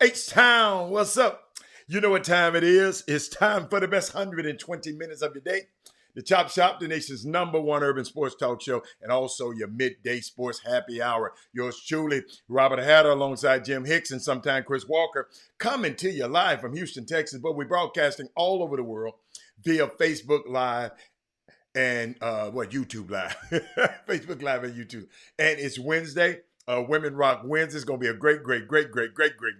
H-Town, what's up? You know what time it is. It's time for the best 120 minutes of your day. The Chop Shop, the nation's #1 urban sports talk show, and also your midday sports happy hour. Yours truly, Robert Hatter, alongside Jim Hicks and sometime Chris Walker, coming to you live from Houston, Texas, but we're broadcasting all over the world via Facebook Live and YouTube Live. Facebook Live and YouTube. And it's Wednesday. Women Rock Wednesday. It's gonna be a great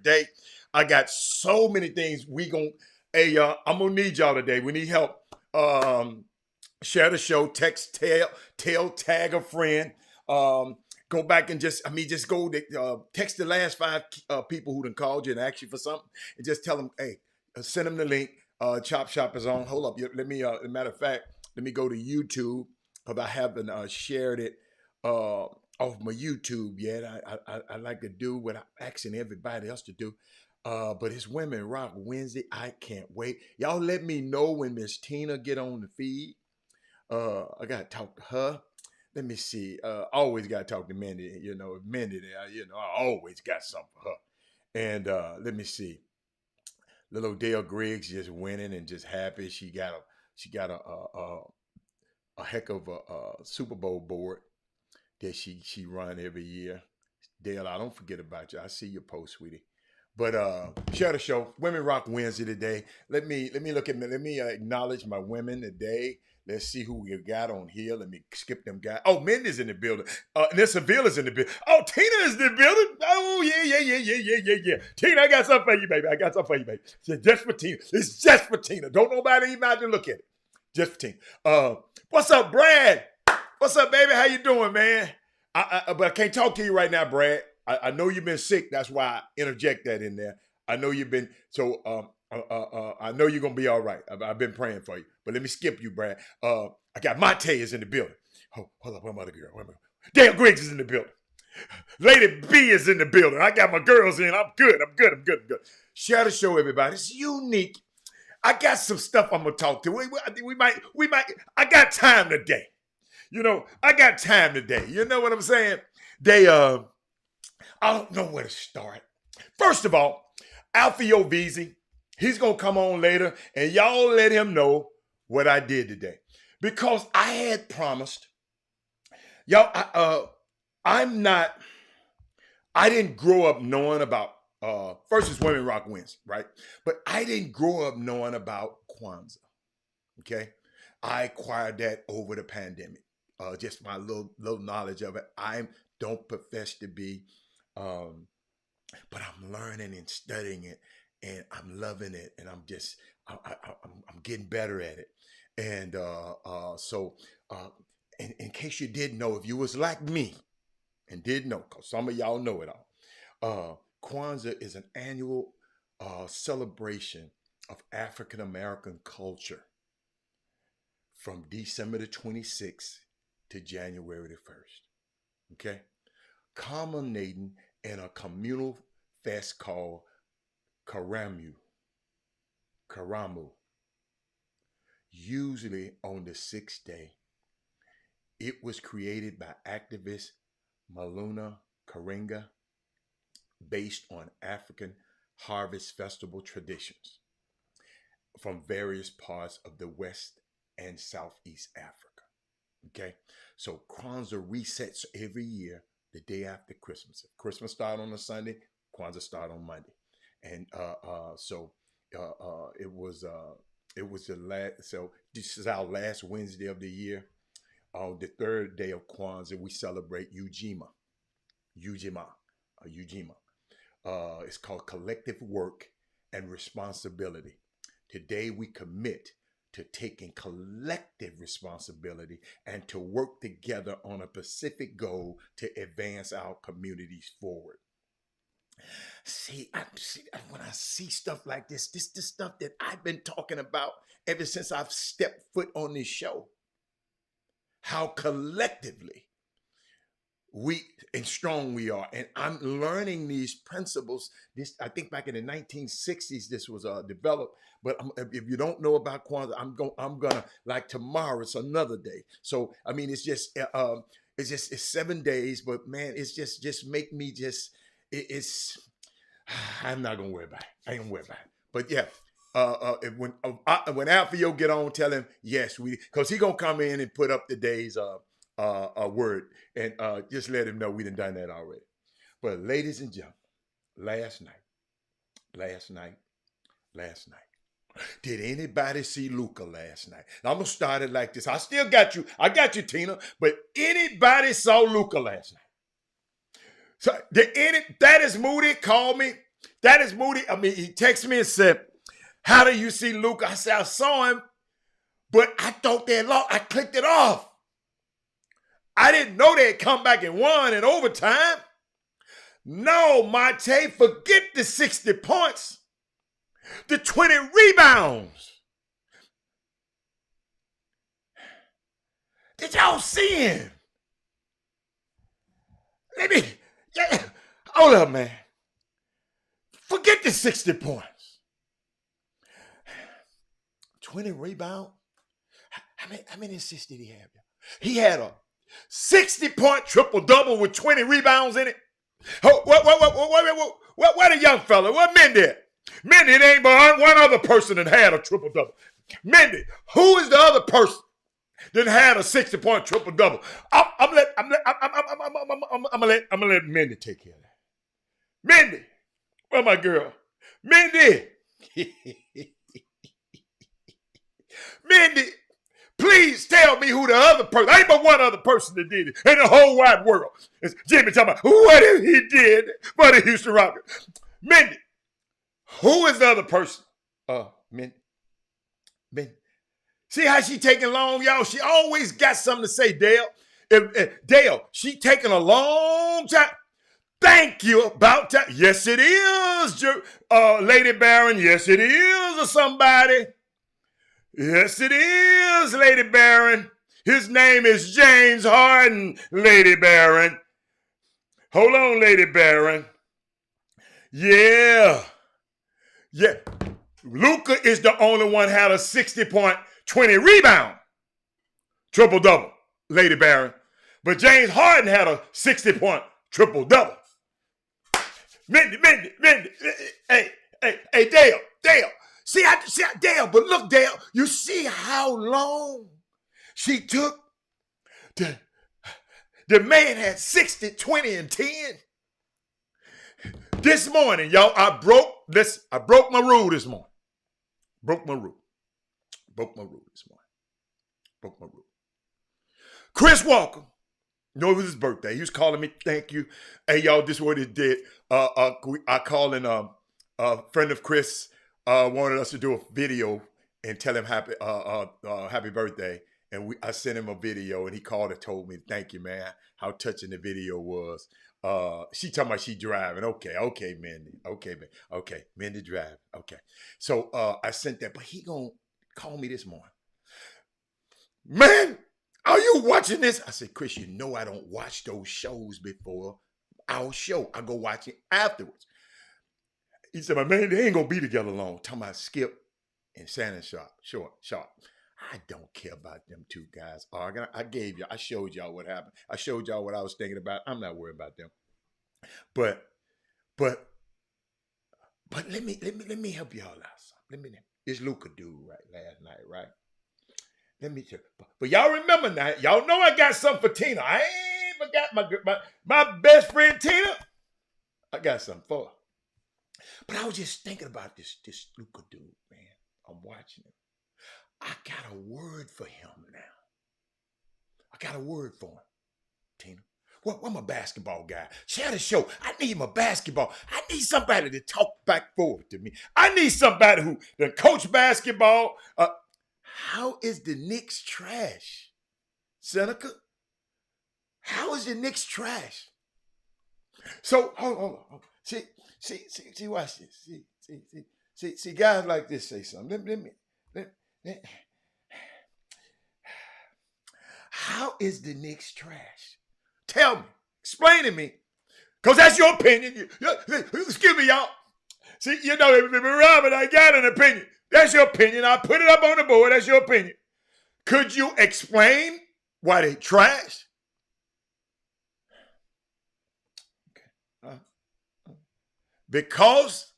day. I got so many things hey y'all, I'm gonna need y'all today. We need help. Share the show, text, tag a friend. Go back and just go text the last 5 people who done called you and asked you for something, and just tell them, hey, send them the link. Chop Shop is on. Hold up, let me. As a matter of fact, let me go to YouTube because I haven't shared it off my YouTube yet. I like to do what I'm asking everybody else to do. But it's Women Rock Wednesday. I can't wait. Y'all let me know when Miss Tina get on the feed. I gotta talk to her. Let me see. Always gotta talk to Mindy. Mindy there. I always got something for her. And let me see. Little Dale Griggs just winning and just happy. She got a heck of a Super Bowl board that she run every year. Dale, I don't forget about you. I see your post, sweetie. But share the show. Women Rock Wednesday today. Let me acknowledge my women today. Let's see who we got on here. Let me skip them guys. Oh, Mindy's in the building. Seville's in the building. Oh, Tina is in the building. Oh, yeah. Tina, I got something for you, baby. It's just for Tina. It's just for Tina. Don't nobody even have to look at it. Just for Tina. What's up, Brad? What's up, baby? How you doing, man? But I can't talk to you right now, Brad. I know you've been sick. That's why I interject that in there. I know you've been, I know you're going to be all right. I've been praying for you. But let me skip you, Brad. I got Monte is in the building. Oh, hold up. Where my other girl? Dale Griggs is in the building. Lady B is in the building. I got my girls in. I'm good. Share the show, everybody. It's unique. I got some stuff I'm going to talk to. We might, I got time today. I got time today. You know what I'm saying? I don't know where to start. First of all, Alfio Vizzi, he's going to come on later, and y'all let him know what I did today. Because I had promised, y'all, I didn't grow up knowing about, first it's Women Rock Wednesday, right? But I didn't grow up knowing about Kwanzaa, okay? I acquired that over the pandemic. Just my little knowledge of it. I don't profess to be, but I'm learning and studying it, and I'm loving it, and I'm getting better at it. And so, in case you didn't know, if you was like me and didn't know, because some of y'all know it all, Kwanzaa is an annual celebration of African American culture from December the 26th to January the 1st. Okay? Culminating in a communal fest called Karamu. Usually on the 6th day. It was created by activist Maluna Karenga based on African harvest festival traditions from various parts of the West and Southeast Africa. Okay, so Kwanzaa resets every year the day after Christmas. If Christmas started on a Sunday, Kwanzaa started on Monday, and it was the last. So this is our last Wednesday of the year. On the third day of Kwanzaa, we celebrate Ujima. It's called collective work and responsibility. Today we commit to taking collective responsibility and to work together on a specific goal to advance our communities forward. When I see stuff like this stuff that I've been talking about ever since I've stepped foot on this show. How collectively strong we are. And I'm learning these principles. I think back in the 1960s, this was developed. But if you don't know about Kwanzaa, I'm gonna, like tomorrow, it's another day. So I mean, it's 7 days, but man, it's just make me I'm not gonna worry about it. I ain't gonna worry about it. But yeah. When Alfio get on, tell him yes, because he gonna come in and put up the day's word, and just let him know we done that already. But ladies and gentlemen, last night, did anybody see Luca last night? Now, I'm gonna start it like this. I still got you. I got you, Tina. But anybody saw Luca last night? So that is Moody called me. That is Moody. I mean, he texted me and said, "How do you see Luca?" I said, "I saw him, but I thought they had lost. I clicked it off. I didn't know they had come back and won in overtime. No, Mate, forget the 60 points. The 20 rebounds. Did y'all see him? Hold up, man. Forget the 60 points. 20 rebounds? How many assists did he have? He had a 60-point triple-double with 20 rebounds in it. What a young fella. What Mendy? Mendy, it ain't but one other person that had a triple-double. Mendy, who is the other person that had a 60-point triple-double? I'm gonna let Mendy take care of that. Mendy, where my girl? Mendy. Mendy, please tell me who the other person. Ain't but one other person that did it in the whole wide world. It's Jimmy talking about what he did for the Houston Rockets. Mendy, who is the other person? Mendy. See how she taking long, y'all? She always got something to say, Dale. Dale, she taking a long time. Thank you. About time. Yes, it is, Lady Barron. Yes, it is, or somebody. Yes, it is, Lady Barron. His name is James Harden, Lady Barron. Hold on, Lady Barron. Yeah. Luca is the only one had a 60-point, 20 rebound triple-double, Lady Barron. But James Harden had a 60-point triple-double. Mendy. Hey, Dale. See, Dale, but look, Dale, you see how long she took? The man had 60, 20, and 10. This morning, y'all, I broke my rule this morning. Broke my rule this morning. Chris Walker, you know, it was his birthday. He was calling me, thank you. Hey, y'all, this is what he did. I called in a friend of Chris wanted us to do a video and tell him happy birthday. And I sent him a video and he called and told me, thank you, man, how touching the video was. She talking about she driving. Okay, Mendy. Okay, Mendy driving. Okay. So I sent that, but he gonna call me this morning. Man, are you watching this? I said, Chris, you know I don't watch those shows before our show. I go watch it afterwards. He said, my man, they ain't gonna be together long. Talking about Skip and Shannon Sharpe. I don't care about them two guys arguing. I showed y'all what happened. I showed y'all what I was thinking about. I'm not worried about them. But let me help y'all out. It's Luka dude right last night, right? Let me tell you. But y'all remember now, y'all know I got something for Tina. I ain't forgot my best friend Tina. I got something for her. But I was just thinking about this Luka dude, man. I'm watching him. I got a word for him now. I got a word for him, Tina. Well, I'm a basketball guy. Share the show. I need my basketball. I need somebody to talk back forward to me. I need somebody who can coach basketball. How is the Knicks trash, Seneca? How is the Knicks trash? So hold on. See, watch this. See, guys like this say something. How is the Knicks trash? Tell me. Explain to me. Because that's your opinion. Excuse me, y'all. See, you know, Robert, I got an opinion. That's your opinion. I put it up on the board. That's your opinion. Could you explain why they trash? Because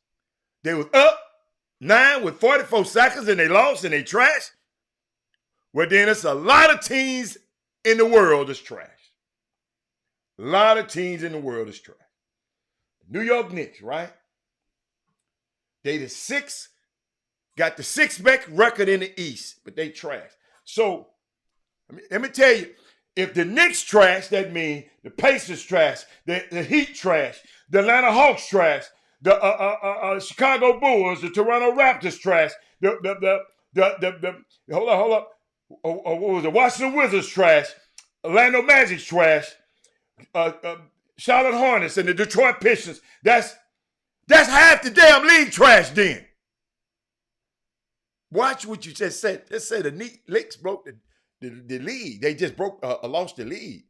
they was up 9 with 44 seconds and they lost and they trash. Well, then it's a lot of teams in the world that's trash. A lot of teams in the world is trash. New York Knicks, right? They got the sixth best record in the East, but they trash. So let me tell you, if the Knicks trash, that means the Pacers trash, the Heat trash, the Atlanta Hawks trash, the Chicago Bulls, the Toronto Raptors trash, hold up. What was it? Washington Wizards trash, Orlando Magic trash, Charlotte Hornets and the Detroit Pistons. That's half the damn league trash then. Watch what you just said. Let's say the Knicks broke the league. They just lost the league.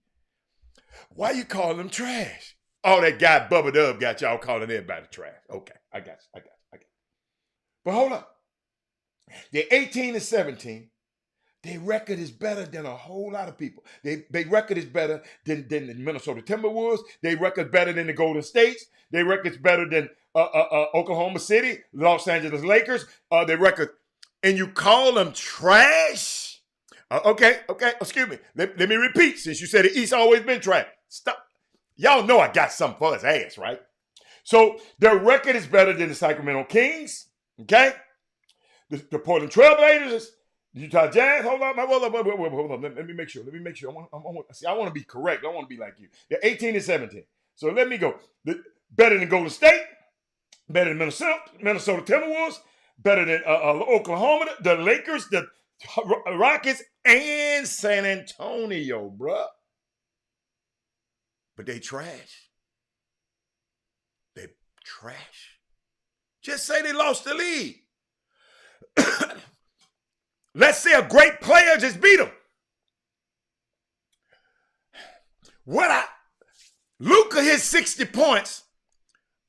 Why you call them trash? Oh, that guy Bubba Dub got y'all calling everybody trash. Okay, I got you. But hold up. They're 18-17. Their record is better than a whole lot of people. Their record is better than the Minnesota Timberwolves. Their record better than the Golden States. Their record's better than Oklahoma City, Los Angeles Lakers. Their record, and you call them trash? Okay. Excuse me. Let me repeat. Since you said the East always been trash. Stop. Y'all know I got something for his ass, right? So their record is better than the Sacramento Kings. Okay. The Portland Trailblazers. Utah Jazz, hold on. Let me make sure. I want to be correct. I want to be like you. They're 18-17. So let me go. Better than Golden State, better than Minnesota Timberwolves, better than Oklahoma, the Lakers, the Rockets, and San Antonio, bruh. But they trash. They trash. Just say they lost the league. Let's say a great player just beat them. Luka hit 60 points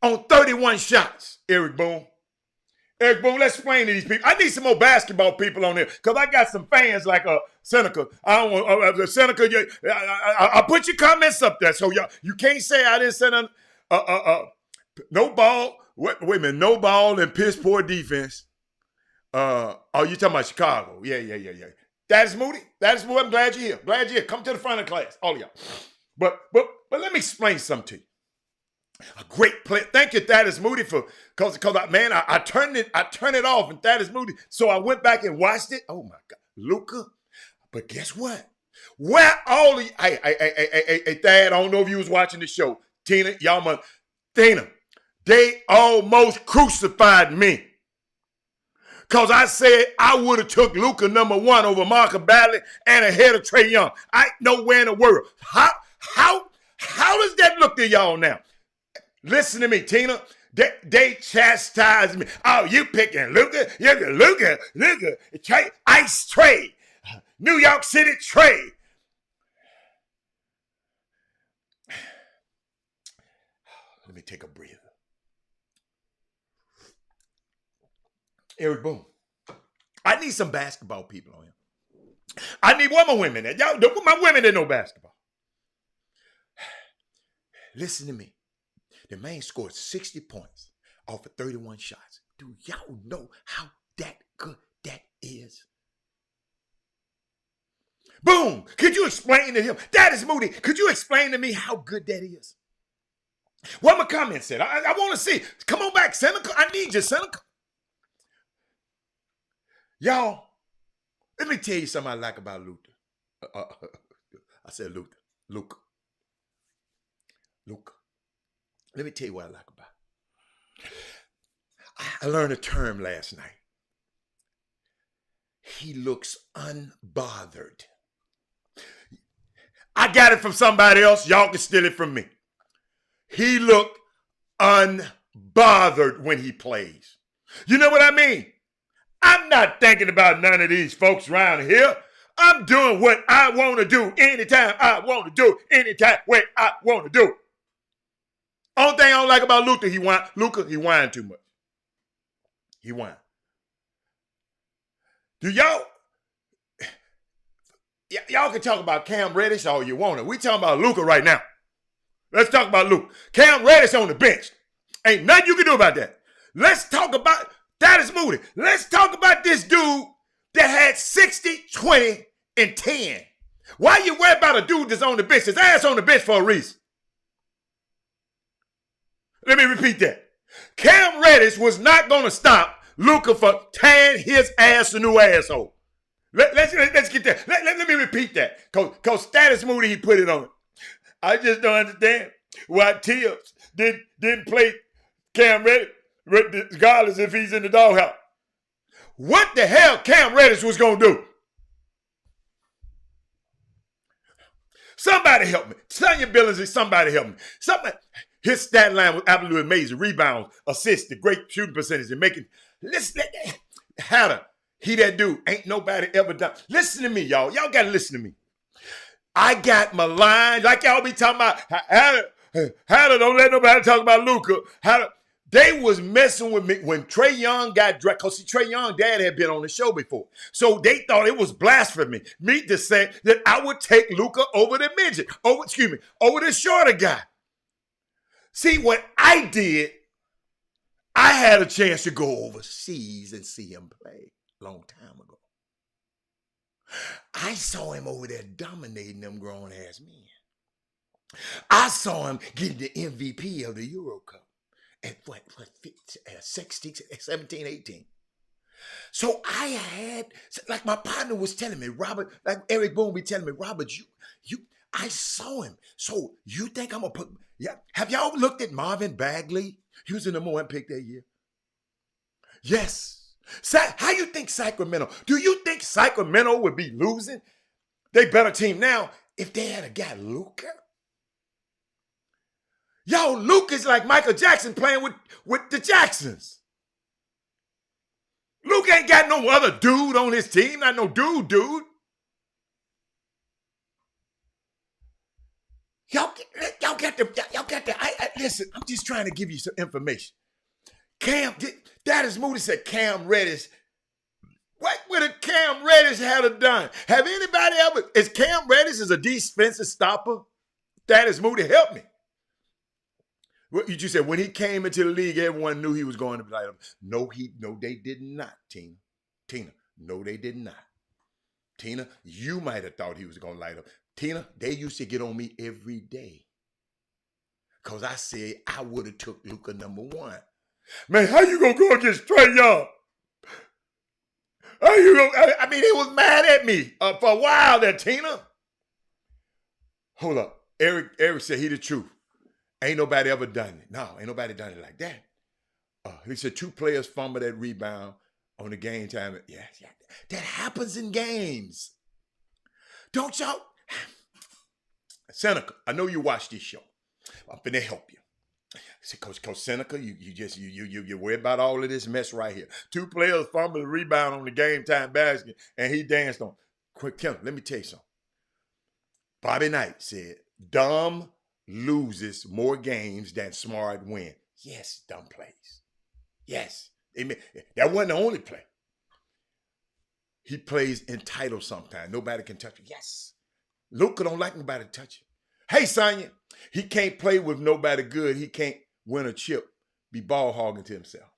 on 31 shots, Eric Boone. Eric Boone, let's explain to these people. I need some more basketball people on there because I got some fans like Seneca. I don't want Seneca. I put your comments up there, so you can't say I didn't send no ball. Wait a minute, no ball and piss poor defense. You talking about Chicago? Yeah. That is Moody. I'm glad you're here. Come to the front of the class, all of y'all. But let me explain something to you. A great player. Thank you, Thaddeus Moody, because I turned it off, and Thaddeus Moody. So I went back and watched it. Oh my God, Luka. But guess what? Where all of you? Hey, Thad. I don't know if you was watching the show. Tina, they almost crucified me. Because I said I would have took Luka number 1 over Marcus Bagley and ahead of Trae Young. I ain't nowhere in the world. How does that look to y'all now? Listen to me, Tina. They chastise me. Oh, you picking Luka? Luka. Ice Trae. New York City Trey. Let me take a breather. Eric Boone. I need some basketball people on here. I need one more women there. Y'all, my women that know basketball. Listen to me. The man scored 60 points off of 31 shots. Do y'all know how that good that is? Boom. Could you explain to him? That is Moody. Could you explain to me how good that is? What my comment said. I want to see. Come on back, Seneca. I need you, Seneca. Y'all, let me tell you something I like about Luther. I said Luther. Luke. Let me tell you what I like about it. I learned a term last night. He looks unbothered. I got it from somebody else. Y'all can steal it from me. He looked unbothered when he plays. You know what I mean? I'm not thinking about none of these folks around here. I'm doing what I want to do anytime I want to do, anytime where I want to do. Only thing I don't like about Luther, he whine too much. He whine. Do y'all can talk about Cam Reddish all you want to. We talking about Luka right now. Let's talk about Luka. Cam Reddish on the bench. Ain't nothing you can do about that. Let's talk about that is Moody. Let's talk about this dude that had 60, 20, and 10. Why you worry about a dude that's on the bench? His ass on the bench for a reason. Let me repeat that. Cam Reddish was not going to stop Luka from tearing his ass a new asshole. Let's get that. Let me repeat that. Because Status Moody, he put it on it. I just don't understand why Tibbs didn't play Cam Reddish regardless if he's in the doghouse. What the hell Cam Reddish was going to do? Somebody help me. Sonya Billings, somebody help me. His stat line was absolutely amazing. Rebounds, assists, the great shooting percentage, and making. Listen, Hatter, he that dude. Ain't nobody ever done. Listen to me, y'all. Y'all got to listen to me. I got my line, like y'all be talking about. Hatter, don't let nobody talk about Luka. Hatter, they was messing with me when Trae Young got drafted. Because Trae Young dad had been on the show before. So they thought it was blasphemy. Me to say that I would take Luka over the midget. Over the shorter guy. See, what I did, I had a chance to go overseas and see him play a long time ago. I saw him over there dominating them grown-ass men. I saw him getting the MVP of the Euro Cup at 16, 17, 18. So I had, like my partner was telling me, Robert, like Eric Boone be telling me, Robert, I saw him. So you think I'm going to put, yeah. Have y'all looked at Marvin Bagley? He was the number one pick that year. Yes. How you think Sacramento, do you think Sacramento would be losing? They better team now if they had a guy, Luka. Yo, Luka's like Michael Jackson playing with the Jacksons. Luka ain't got no other dude on his team, not no dude. Y'all got the. Listen, I'm just trying to give you some information. That is Moody said Cam Reddish. What would a Cam Reddish have done? Have anybody ever? Is Cam Reddish a defensive stopper? That is Moody. Help me. What you said when he came into the league, everyone knew he was going to be like him. No, they did not, Tina. No, they did not. Tina, you might have thought he was going to light up. Tina, they used to get on me every day. Because I said I would have took Luka number one. Man, how you going to go against Trae Young? How you gonna, I mean, they was mad at me for a while there, Tina. Hold up. Eric said he the truth. Ain't nobody ever done it. No, ain't nobody done it like that. He said 2 players fumbled that rebound on the game time. Yeah, that happens in games. Don't y'all? Seneca, I know you watch this show. I'm finna help you. See, Coach Seneca, you worry about all of this mess right here. 2 players fumbled the rebound on the game time basket, and he danced on. Quick, Kim, let me tell you something. Bobby Knight said, dumb loses more games than smart win. Yes, dumb plays. Yes. That wasn't the only play. He plays entitled sometimes. Nobody can touch him. Yes. Luka don't like nobody to touch him. Hey, Sonya, he can't play with nobody good. He can't win a chip, be ball hogging to himself.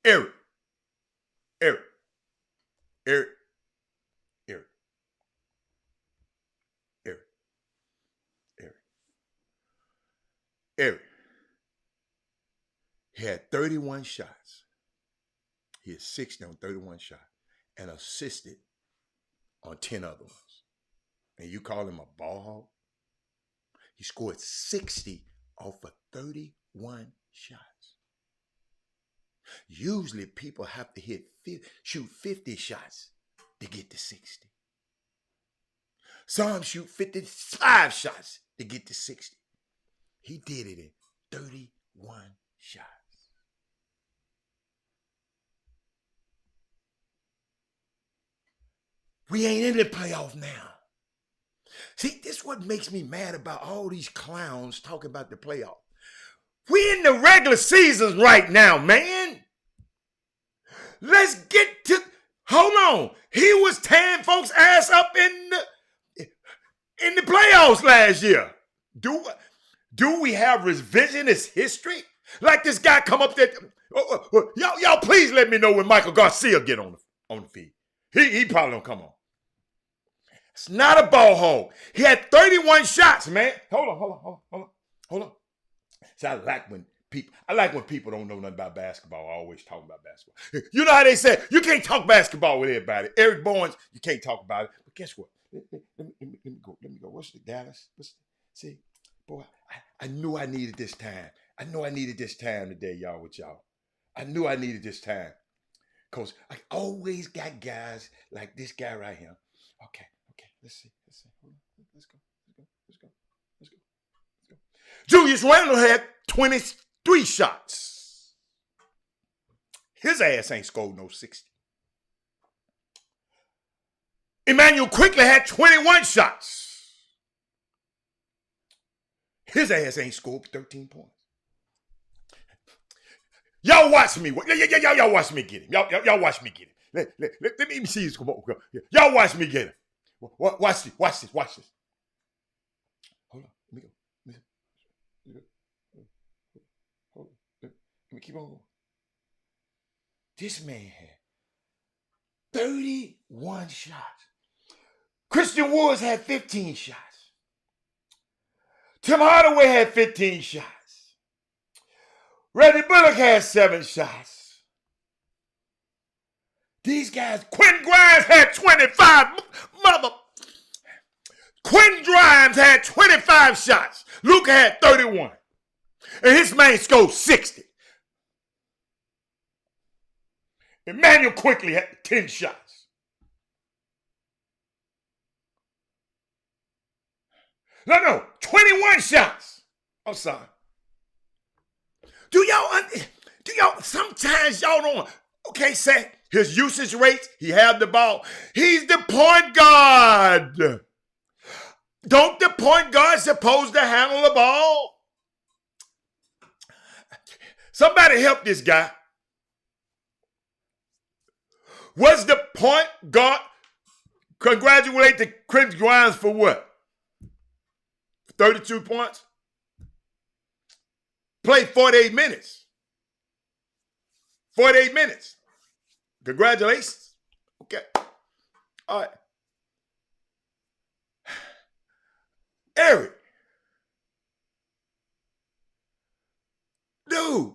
Eric. He had 31 shots. He had 60 on 31 shots and assisted on 10 other ones. And you call him a ball hog? He scored 60 off of 31 shots. Usually people have to shoot 50 shots to get to 60. Some shoot 55 shots to get to 60. He did it in 31 shots. We ain't in the playoff now. See, this is what makes me mad about all these clowns talking about the playoff. We in the regular season right now, man. Let's get to, hold on. He was tearing folks' ass up in the playoffs last year. Do we have revisionist history? Like this guy come up there, y'all please let me know when Michael Garcia get on the field. He probably don't come on. It's not a ball hog. He had 31 shots, man. Hold on. See, I like when people don't know nothing about basketball. I always talk about basketball. You know how they say, you can't talk basketball with everybody. Eric Barnes, you can't talk about it. But guess what? Let me go. What's the Dallas? See, boy, I knew I needed this time. I know I needed this time today, y'all, with y'all. I knew I needed this time. Because I always got guys like this guy right here. Okay. Let's see. Let's go. Julius Randle had 23 shots. His ass ain't scored no 60. Emmanuel Quickly had 21 shots. His ass ain't scored 13 points. Y'all watch me. Y'all watch me get him. Y'all watch me get him. Let me see this. Y'all watch me get him. Watch this. Hold on. Let me keep on going. This man had 31 shots. Christian Woods had 15 shots. Tim Hardaway had 15 shots. Reggie Bullock had 7 shots. These guys, Quentin Grimes had 25. Quentin Grimes had 25 shots. Luka had 31. And his man scored 60. Emmanuel Quickly had 10 shots. No, 21 shots. I'm sorry. Do y'all, sometimes y'all don't, okay, say his usage rates, he had the ball. He's the point guard. Don't the point guard supposed to handle the ball? Somebody help this guy. Was the point guard congratulate the Chris Grimes for what? 32 points? Played 48 minutes. 48 minutes. Congratulations. Okay. All right. Eric. Dude,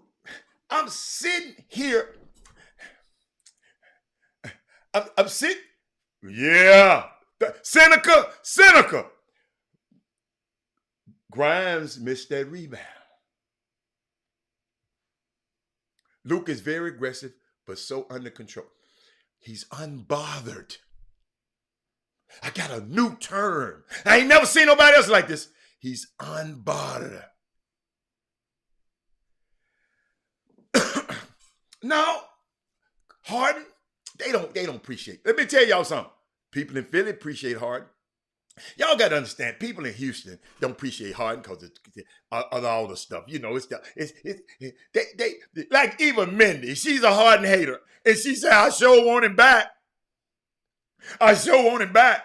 I'm sitting here. I'm sitting. Yeah. Seneca. Grimes missed that rebound. Luke is very aggressive, but so under control. He's unbothered. I got a new term. I ain't never seen nobody else like this. He's unbothered. Now, Harden, They don't appreciate. Let me tell y'all something. People in Philly appreciate Harden. Y'all got to understand, people in Houston don't appreciate Harden because of all the stuff. You know, they like even Mindy, she's a Harden hater. And she said, I sure want him back. I sure want him back.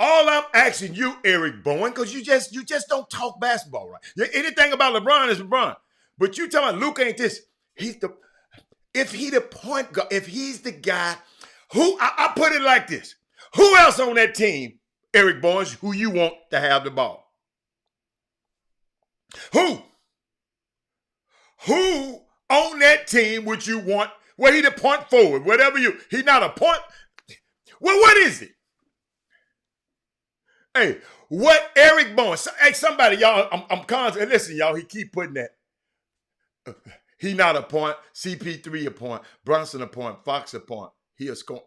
All I'm asking you, Eric Bowen, because you just don't talk basketball right. Anything about LeBron is LeBron. But you talking about Luke ain't this. If he's the guy, I put it like this. Who else on that team, Eric Barnes, who you want to have the ball? Who on that team would you want? Well, he the point forward, he not a point. Well, what is it? Hey, what Eric Barnes? Hey, somebody, y'all, I'm constant. Listen, y'all, he keep putting that. He not a point. CP3 a point. Brunson a point. Fox a point. He a score.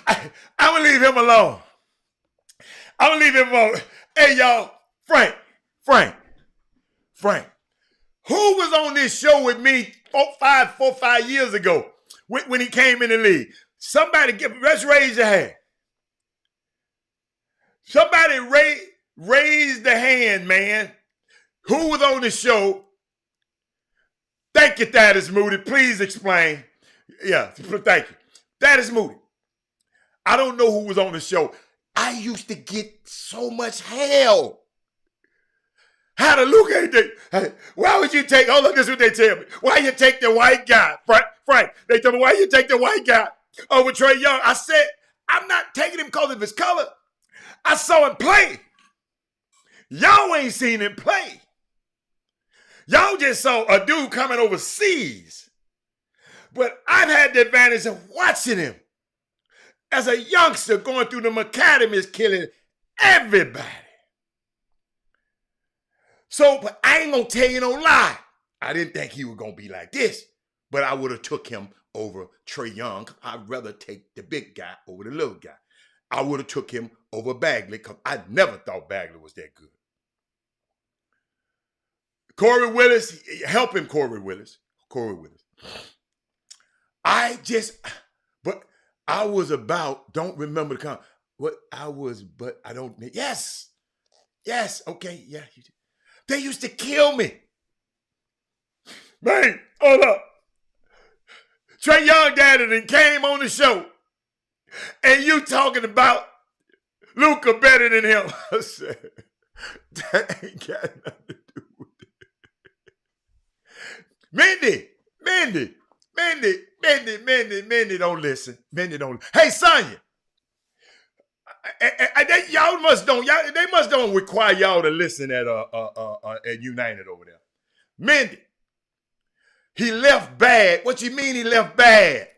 I'm going to leave him alone. I'm going to leave him alone. Hey, y'all, Frank. Who was on this show with me 4-5 years ago when he came in the league? Somebody let's raise your hand. Somebody raise the hand, man. Who was on the show? Thank you, Thaddeus Moody. Please explain. Yeah, thank you. Thaddeus Moody. I don't know who was on the show. I used to get so much hell. How the Luke ain't they? Why would you take, oh, look, this is what they tell me. Why you take the white guy? Frank, they tell me, why you take the white guy over Trae Young? I said, I'm not taking him because of his color. I saw him play. Y'all ain't seen him play. Y'all just saw a dude coming overseas. But I've had the advantage of watching him as a youngster going through the academies, killing everybody. So, but I ain't going to tell you no lie. I didn't think he was going to be like this, but I would have took him over Trae Young. I'd rather take the big guy over the little guy. I would have took him over Bagley because I never thought Bagley was that good. Corey Willis, help him, Corey Willis. I was about, don't remember the comment. Yes, okay, yeah. They used to kill me. Man, hold up. Trae Young daddy then came on the show, and you talking about Luka better than him. I said, that ain't got nothing to do with it. Mindy, don't listen. Hey, Sonya. Y'all must don't require y'all to listen at United over there. Mindy, he left bad. What you mean he left bad?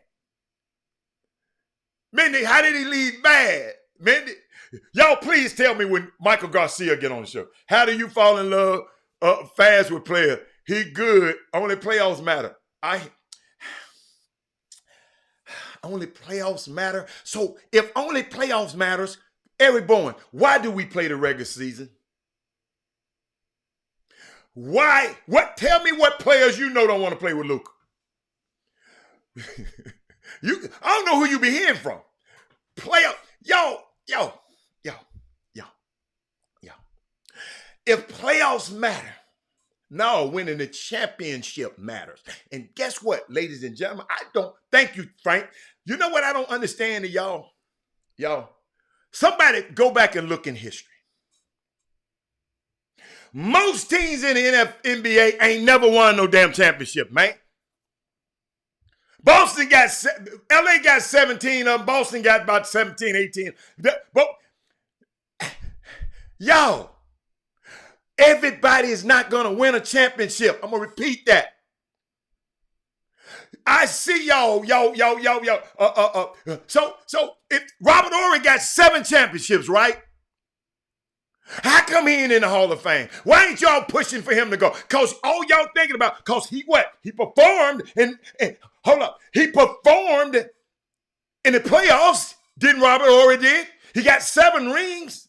Mindy, how did he leave bad? Mindy, y'all please tell me when Michael Garcia get on the show. How do you fall in love fast with player? He good. Only playoffs matter. Only playoffs matter. So if only playoffs matters, Eric Bowen, why do we play the regular season? Why? What? Tell me what players you know don't want to play with Luka. I don't know who you be hearing from. Yo. If playoffs matter, no, winning the championship matters. And guess what, ladies and gentlemen? Thank you, Frank. You know what I don't understand to y'all? Somebody go back and look in history. Most teams in the NBA ain't never won no damn championship, man. LA got 17 of them. Boston got about 17, 18. But, y'all, everybody is not going to win a championship. I'm going to repeat that. I see y'all. So if Robert Horry got 7 championships, right? How come he ain't in the Hall of Fame? Why ain't y'all pushing for him to go? Because all y'all thinking about, because he performed he performed in the playoffs. Didn't Robert Horry did? He got 7 rings.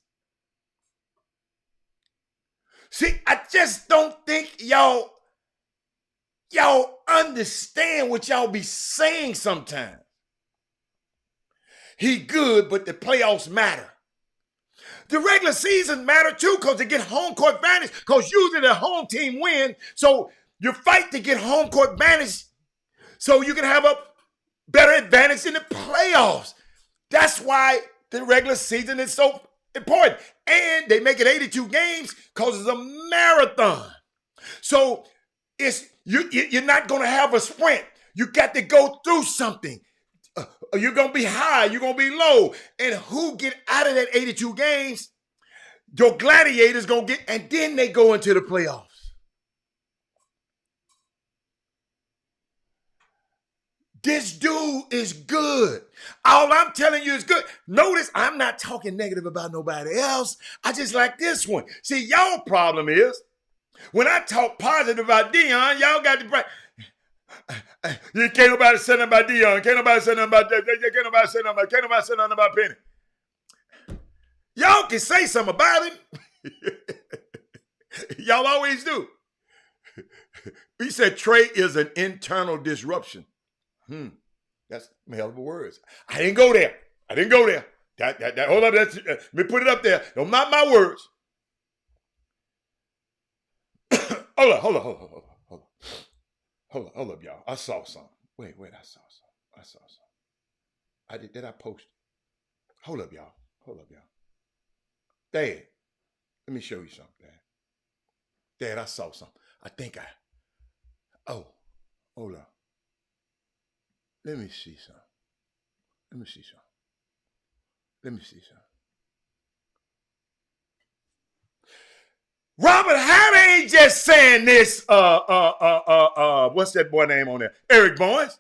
See, I just don't think y'all understand what y'all be saying sometimes. He good, but the playoffs matter. The regular season matter too because they get home court advantage because usually the home team win. So you fight to get home court advantage so you can have a better advantage in the playoffs. That's why the regular season is so important. And they make it 82 games because it's a marathon. So you're not going to have a sprint. You got to go through something. You're going to be high. You're going to be low. And who get out of that 82 games, your gladiators going to get, and then they go into the playoffs. This dude is good. All I'm telling you is good. Notice I'm not talking negative about nobody else. I just like this one. See, y'all problem is when I talk positive about Deion, y'all got the you can't nobody say nothing about Deion. Can't nobody say nothing about that. Can't nobody say nothing about Penny. Y'all can say something about him. Y'all always do. He said Trey is an internal disruption. That's some hell of a words. I didn't go there. Hold up. Let me put it up there. Don't not my words. Hold up, y'all. I saw something. Wait, I saw something. Did I post it? Hold up, y'all. Dad, let me show you something, Dad, I saw something. Hold up. Let me see something. Robert Howard ain't just saying this, what's that boy name on there? Eric Barnes.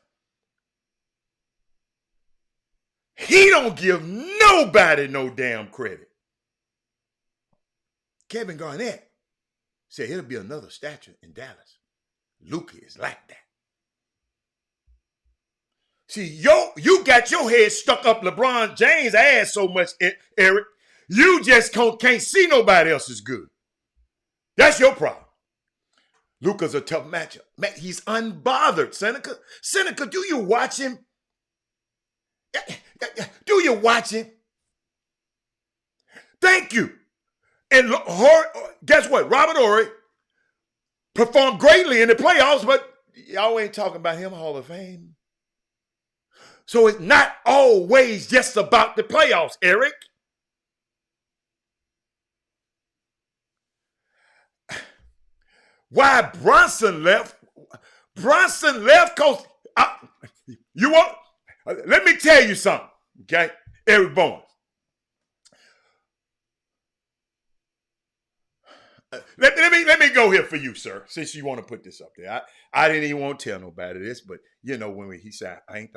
He don't give nobody no damn credit. Kevin Garnett said it'll be another statue in Dallas. Luka is like that. See, you got your head stuck up LeBron James' ass so much, Eric. You just can't see nobody else is good. That's your problem. Luka's a tough matchup. Man, he's unbothered, Seneca. Seneca, do you watch him? Do you watch him? Thank you. And guess what? Robert Horry performed greatly in the playoffs, but y'all ain't talking about him Hall of Fame. So it's not always just about the playoffs, Eric. Why Brunson left? Brunson left because let me tell you something, okay? Eric Barnes. Let me go here for you, sir, since you want to put this up there. I didn't even want to tell nobody this, but you know when he said I ain't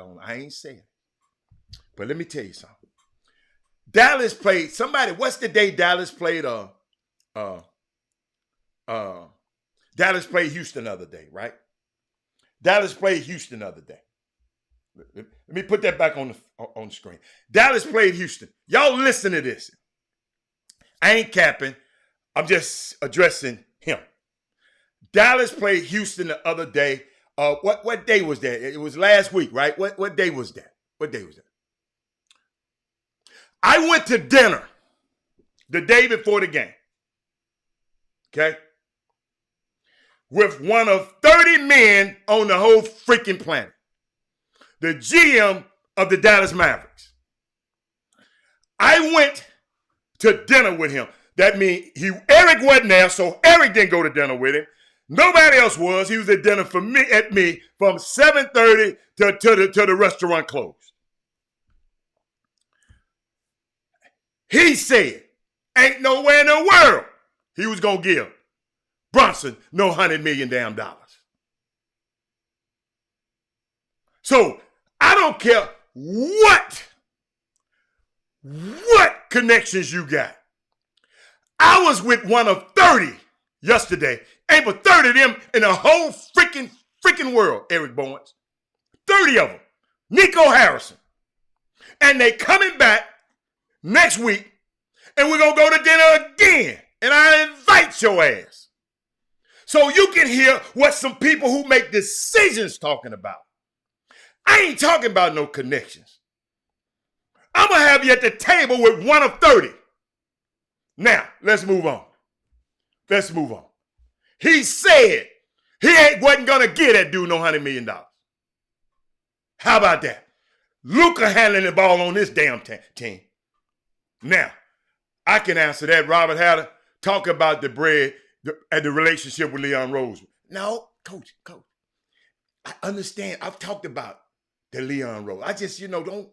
saying it. But let me tell you something. Dallas played what's the day Dallas played Dallas played Houston the other day, right? Dallas played Houston the other day. Let me put that back on the screen. Dallas played Houston. Y'all listen to this. I ain't capping. I'm just addressing him. Dallas played Houston the other day. What day was that? It was last week, right? What day was that? I went to dinner the day before the game. Okay? With one of 30 men on the whole freaking planet. The GM of the Dallas Mavericks. I went to dinner with him. That means Eric wasn't there, so Eric didn't go to dinner with him. Nobody else was. He was at dinner from 7:30 to the restaurant closed. He said, ain't nowhere in the world he was going to give Brunson no $100 million damn dollars. So I don't care what connections you got. I was with one of 30 yesterday. Ain't but 30 of them in the whole freaking world, Eric Barnes. 30 of them. Nico Harrison. And they coming back next week, and we're going to go to dinner again And I invite your ass so you can hear what some people who make decisions talking about. I ain't talking about no connections. I'm going to have you at the table with one of 30. Now, let's move on. Let's move on. He said wasn't going to get that dude no $100 million. How about that? Luka handling the ball on this damn team. Now, I can answer that. Robert Hatter, talk about the bread and the relationship with Leon Rose. No, coach. I understand. I've talked about the Leon Rose. I just, don't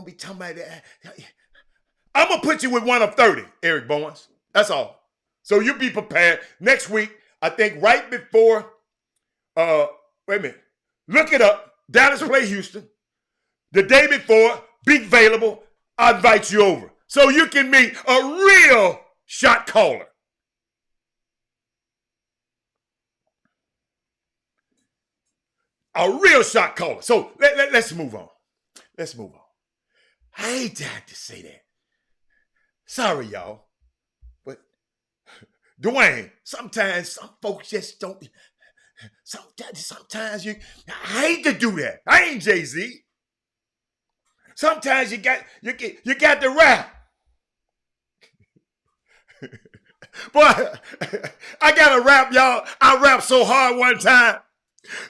be talking about that. I'm going to put you with one of 30, Eric Bowens. That's all. So you be prepared. Next week, I think right before, wait a minute. Look it up. Dallas play Houston. The day before, be available. I invite you over so you can meet a real shot caller. A real shot caller. So let's move on. Let's move on. I hate to have to say that. Sorry, y'all. But Dwayne, sometimes some folks just don't. Sometimes I hate to do that. I ain't Jay-Z. Sometimes you got the rap. Boy, I got to rap, y'all. I rapped so hard one time.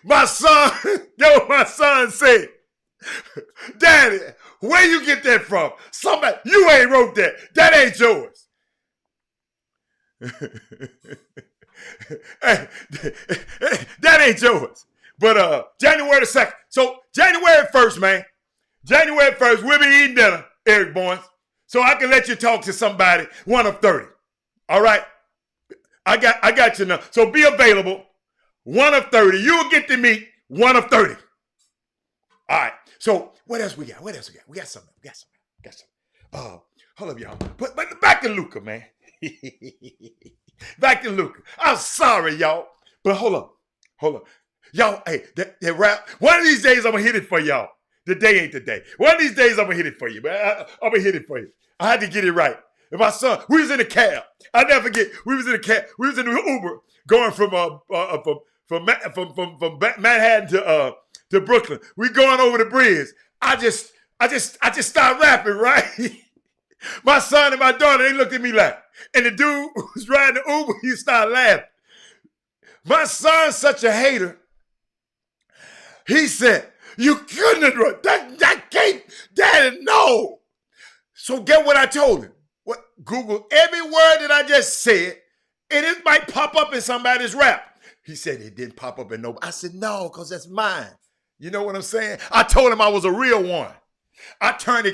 My son said, Daddy, where you get that from? Somebody, you ain't wrote that. That ain't yours. That ain't yours. But January the 2nd. So January 1st, man. January 1st, we'll be eating dinner, Eric Bowens. So I can let you talk to somebody, one of 30. All right? I got you now. So be available. One of 30. You'll get to meet one of 30. All right. So what else we got? We got something. Hold up, y'all. But back to Luka, man. Back to Luka. I'm sorry, y'all. But hold up. Y'all, hey, that rap. One of these days I'm going to hit it for y'all. The day ain't the day. One of these days I'm going to hit it for you, man. I'm going to hit it for you. I had to get it right. And my son, we was in a cab. I never forget. We was in a cab. We was in an Uber going from Manhattan to Brooklyn. We going over the bridge. I just started rapping, right? My son and my daughter, they looked at me like, and the dude who was riding the Uber, he started laughing. My son's such a hater. He said, you couldn't have run. That can't, Daddy, no. So get what I told him. What? Google every word that I just said, and it might pop up in somebody's rap. He said it didn't pop up in nobody. I said, no, because that's mine. You know what I'm saying? I told him I was a real one. I turned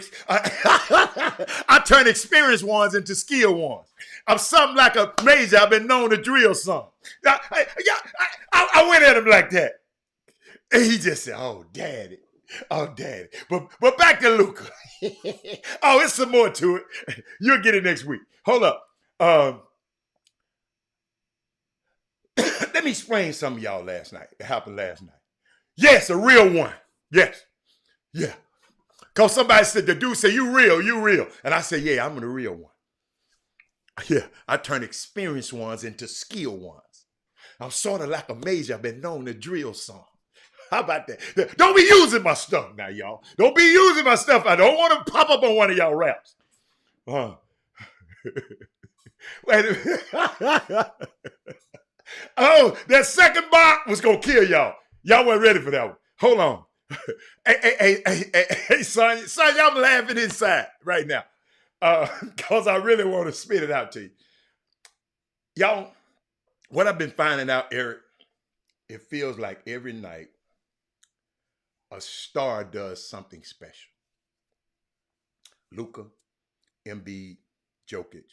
experienced ones into skill ones. I'm something like a major. I've been known to drill some. I went at him like that. And he just said, oh, daddy. But back to Luka. Oh, it's some more to it. You'll get it next week. Hold up. Let me explain something to y'all last night. It happened last night. Yes, a real one. Yes. Yeah. Because somebody said, the dude said, you real. And I said, yeah, I'm the real one. Yeah, I turn experienced ones into skilled ones. I'm sort of like a major. I've been known to drill some. How about that? Don't be using my stuff now, y'all. Don't be using my stuff. I don't want to pop up on one of y'all raps. Wait a minute. Oh, that second bar was going to kill y'all. Y'all weren't ready for that one. Hold on. Hey, son, y'all laughing inside right now. Because I really want to spit it out to you. Y'all, what I've been finding out, Eric, it feels like every night a star does something special. Luka, Embiid, Jokic,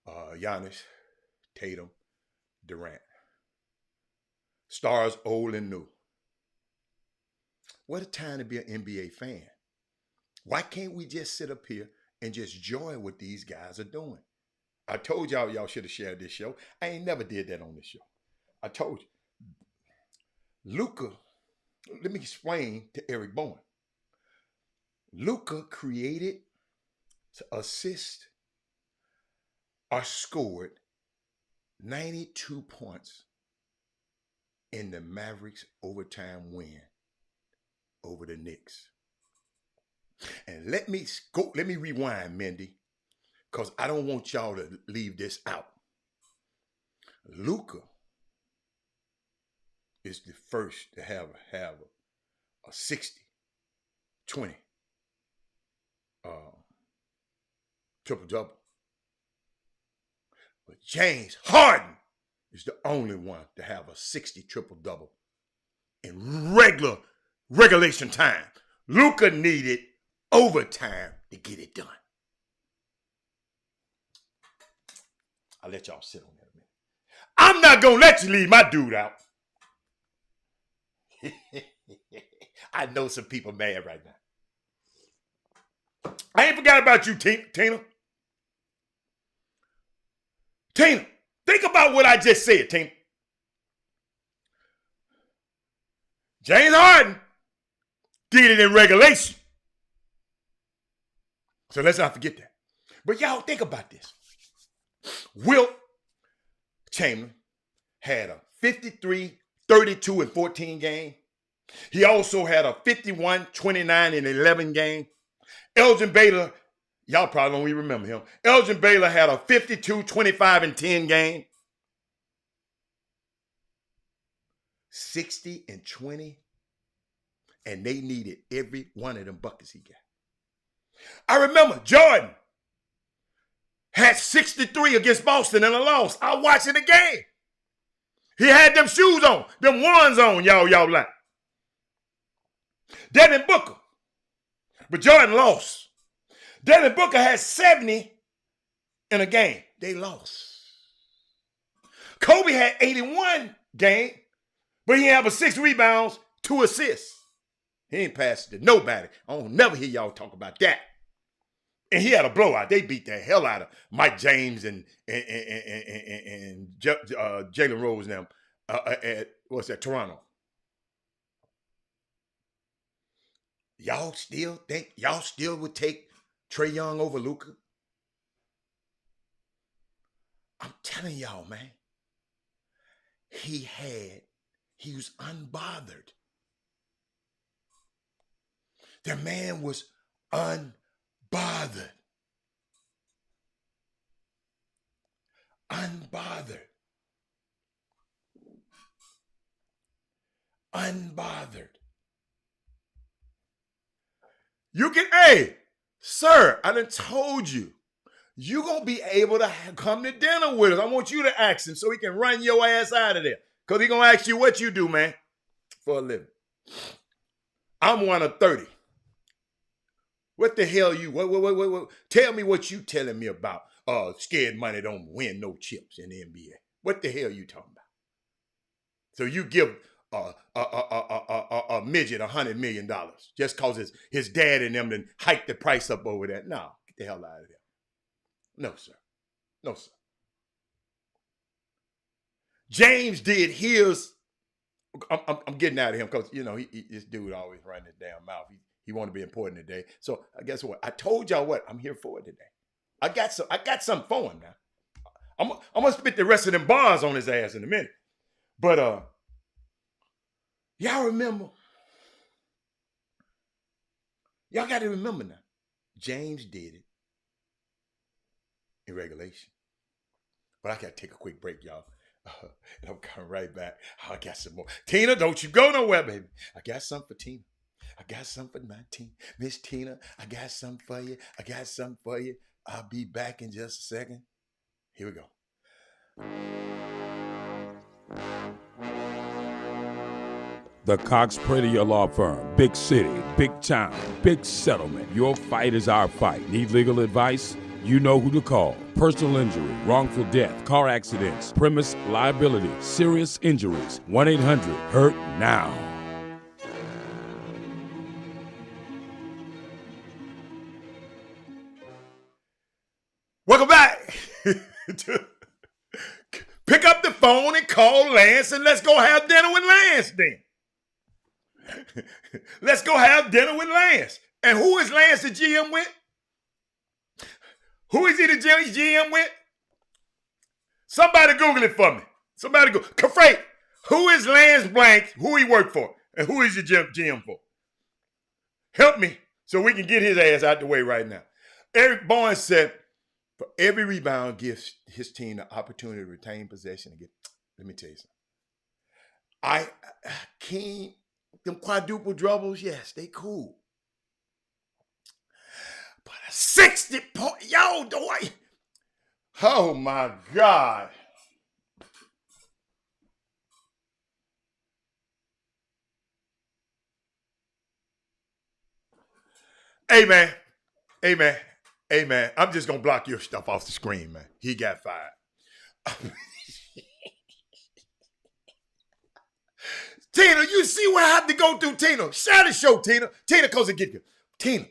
Giannis, Tatum, Durant. Stars old and new. What a time to be an NBA fan. Why can't we just sit up here and just join what these guys are doing? I told y'all should have shared this show. I ain't never did that on this show. I told you. Luka, let me explain to Eric Bowen. Luka created, assist, or scored 92 points in the Mavericks overtime win over the Knicks. And let me rewind, Mindy, because I don't want y'all to leave this out. Luka is the first to have a 60, 20 triple-double. But James Harden is the only one to have a 60 triple-double in regulation time. Luka needed overtime to get it done. I'll let y'all sit on that a minute. I'm not going to let you leave my dude out. I know some people mad right now. I ain't forgot about you, Tina. Tina, think about what I just said, Tina. James Harden did it in regulation. So let's not forget that. But y'all think about this. Wilt Chamberlain had a 53, 32, and 14 game. He also had a 51, 29, and 11 game. Elgin Baylor, y'all probably don't even remember him. Elgin Baylor had a 52, 25, and 10 game. 60 and 20. And they needed every one of them buckets he got. I remember Jordan had 63 against Boston in a loss. I was watching the game. He had them shoes on, them ones on, y'all like. Devin Booker. But Jordan lost. Devin Booker had 70 in a game. They lost. Kobe had 81 game, but he had 6 rebounds, 2 assists. He ain't passed it to nobody. I don't never hear y'all talk about that. And he had a blowout. They beat the hell out of Mike James and Jalen Rose and them at Toronto. Y'all still think y'all still would take Trae Young over Luka? I'm telling y'all, man. He was unbothered. The man was unbothered. Unbothered. Unbothered. You can, hey, sir, I done told you. You going to be able to come to dinner with us. I want you to ask him so he can run your ass out of there. Because he going to ask you what you do, man, for a living. I'm one of 30. What the hell you, what? Tell me what you telling me about scared money don't win no chips in the NBA. What the hell you talking about? So you give a midget $100 million just cause his dad and them then hiked the price up over there. No, get the hell out of there. No, sir. No, sir. James did his. I'm getting out of him because, you know, this dude always running his damn mouth. He want to be important today. So guess what? I told y'all what I'm here for today. I got something for him now. I'm gonna spit the rest of them bars on his ass in a minute. But y'all remember? Y'all got to remember now. James did it in regulation. But I got to take a quick break, y'all. And I'm coming right back. I got some more. Tina, don't you go nowhere, baby. I got something for Tina. I got something for my team. Miss Tina, I got something for you. I got something for you. I'll be back in just a second. Here we go. The Cox Pradier Law Firm. Big city, big town, big settlement. Your fight is our fight. Need legal advice? You know who to call. Personal injury, wrongful death, car accidents, premise liability, serious injuries. 1-800-HURT-NOW. Welcome back. Pick up the phone and call Lance and let's go have dinner with Lance then. Let's go have dinner with Lance. And who is Lance the GM with? Who is he the GM with? Somebody Google it for me. Somebody go. Kafrate, who is Lance Blank? Who he worked for? And who is your GM for? Help me so we can get his ass out the way right now. Eric Bowen said, for every rebound gives his team the opportunity to retain possession and get. Let me tell you something. King, them quadruple doubles, yes, they cool. But a 60-point, oh my God. Amen. I'm just going to block your stuff off the screen, man. He got fired. Tina, you see what I have to go through, Tina. Share the show, Tina. Tina, because it get you. Tina,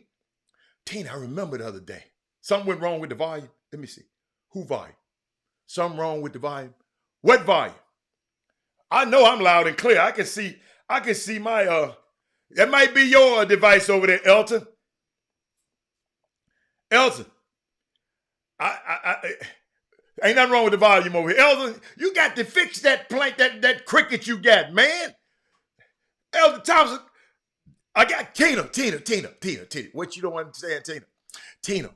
I remember the other day. Something went wrong with the volume. Let me see. Who volume? Something wrong with the volume. What volume? I know I'm loud and clear. I can see my, that might be your device over there, Elton. Elton, ain't nothing wrong with the volume over here. Elton, you got to fix that plank, that cricket you got, man. Elton Thompson, I got Tina. What you don't understand, Tina,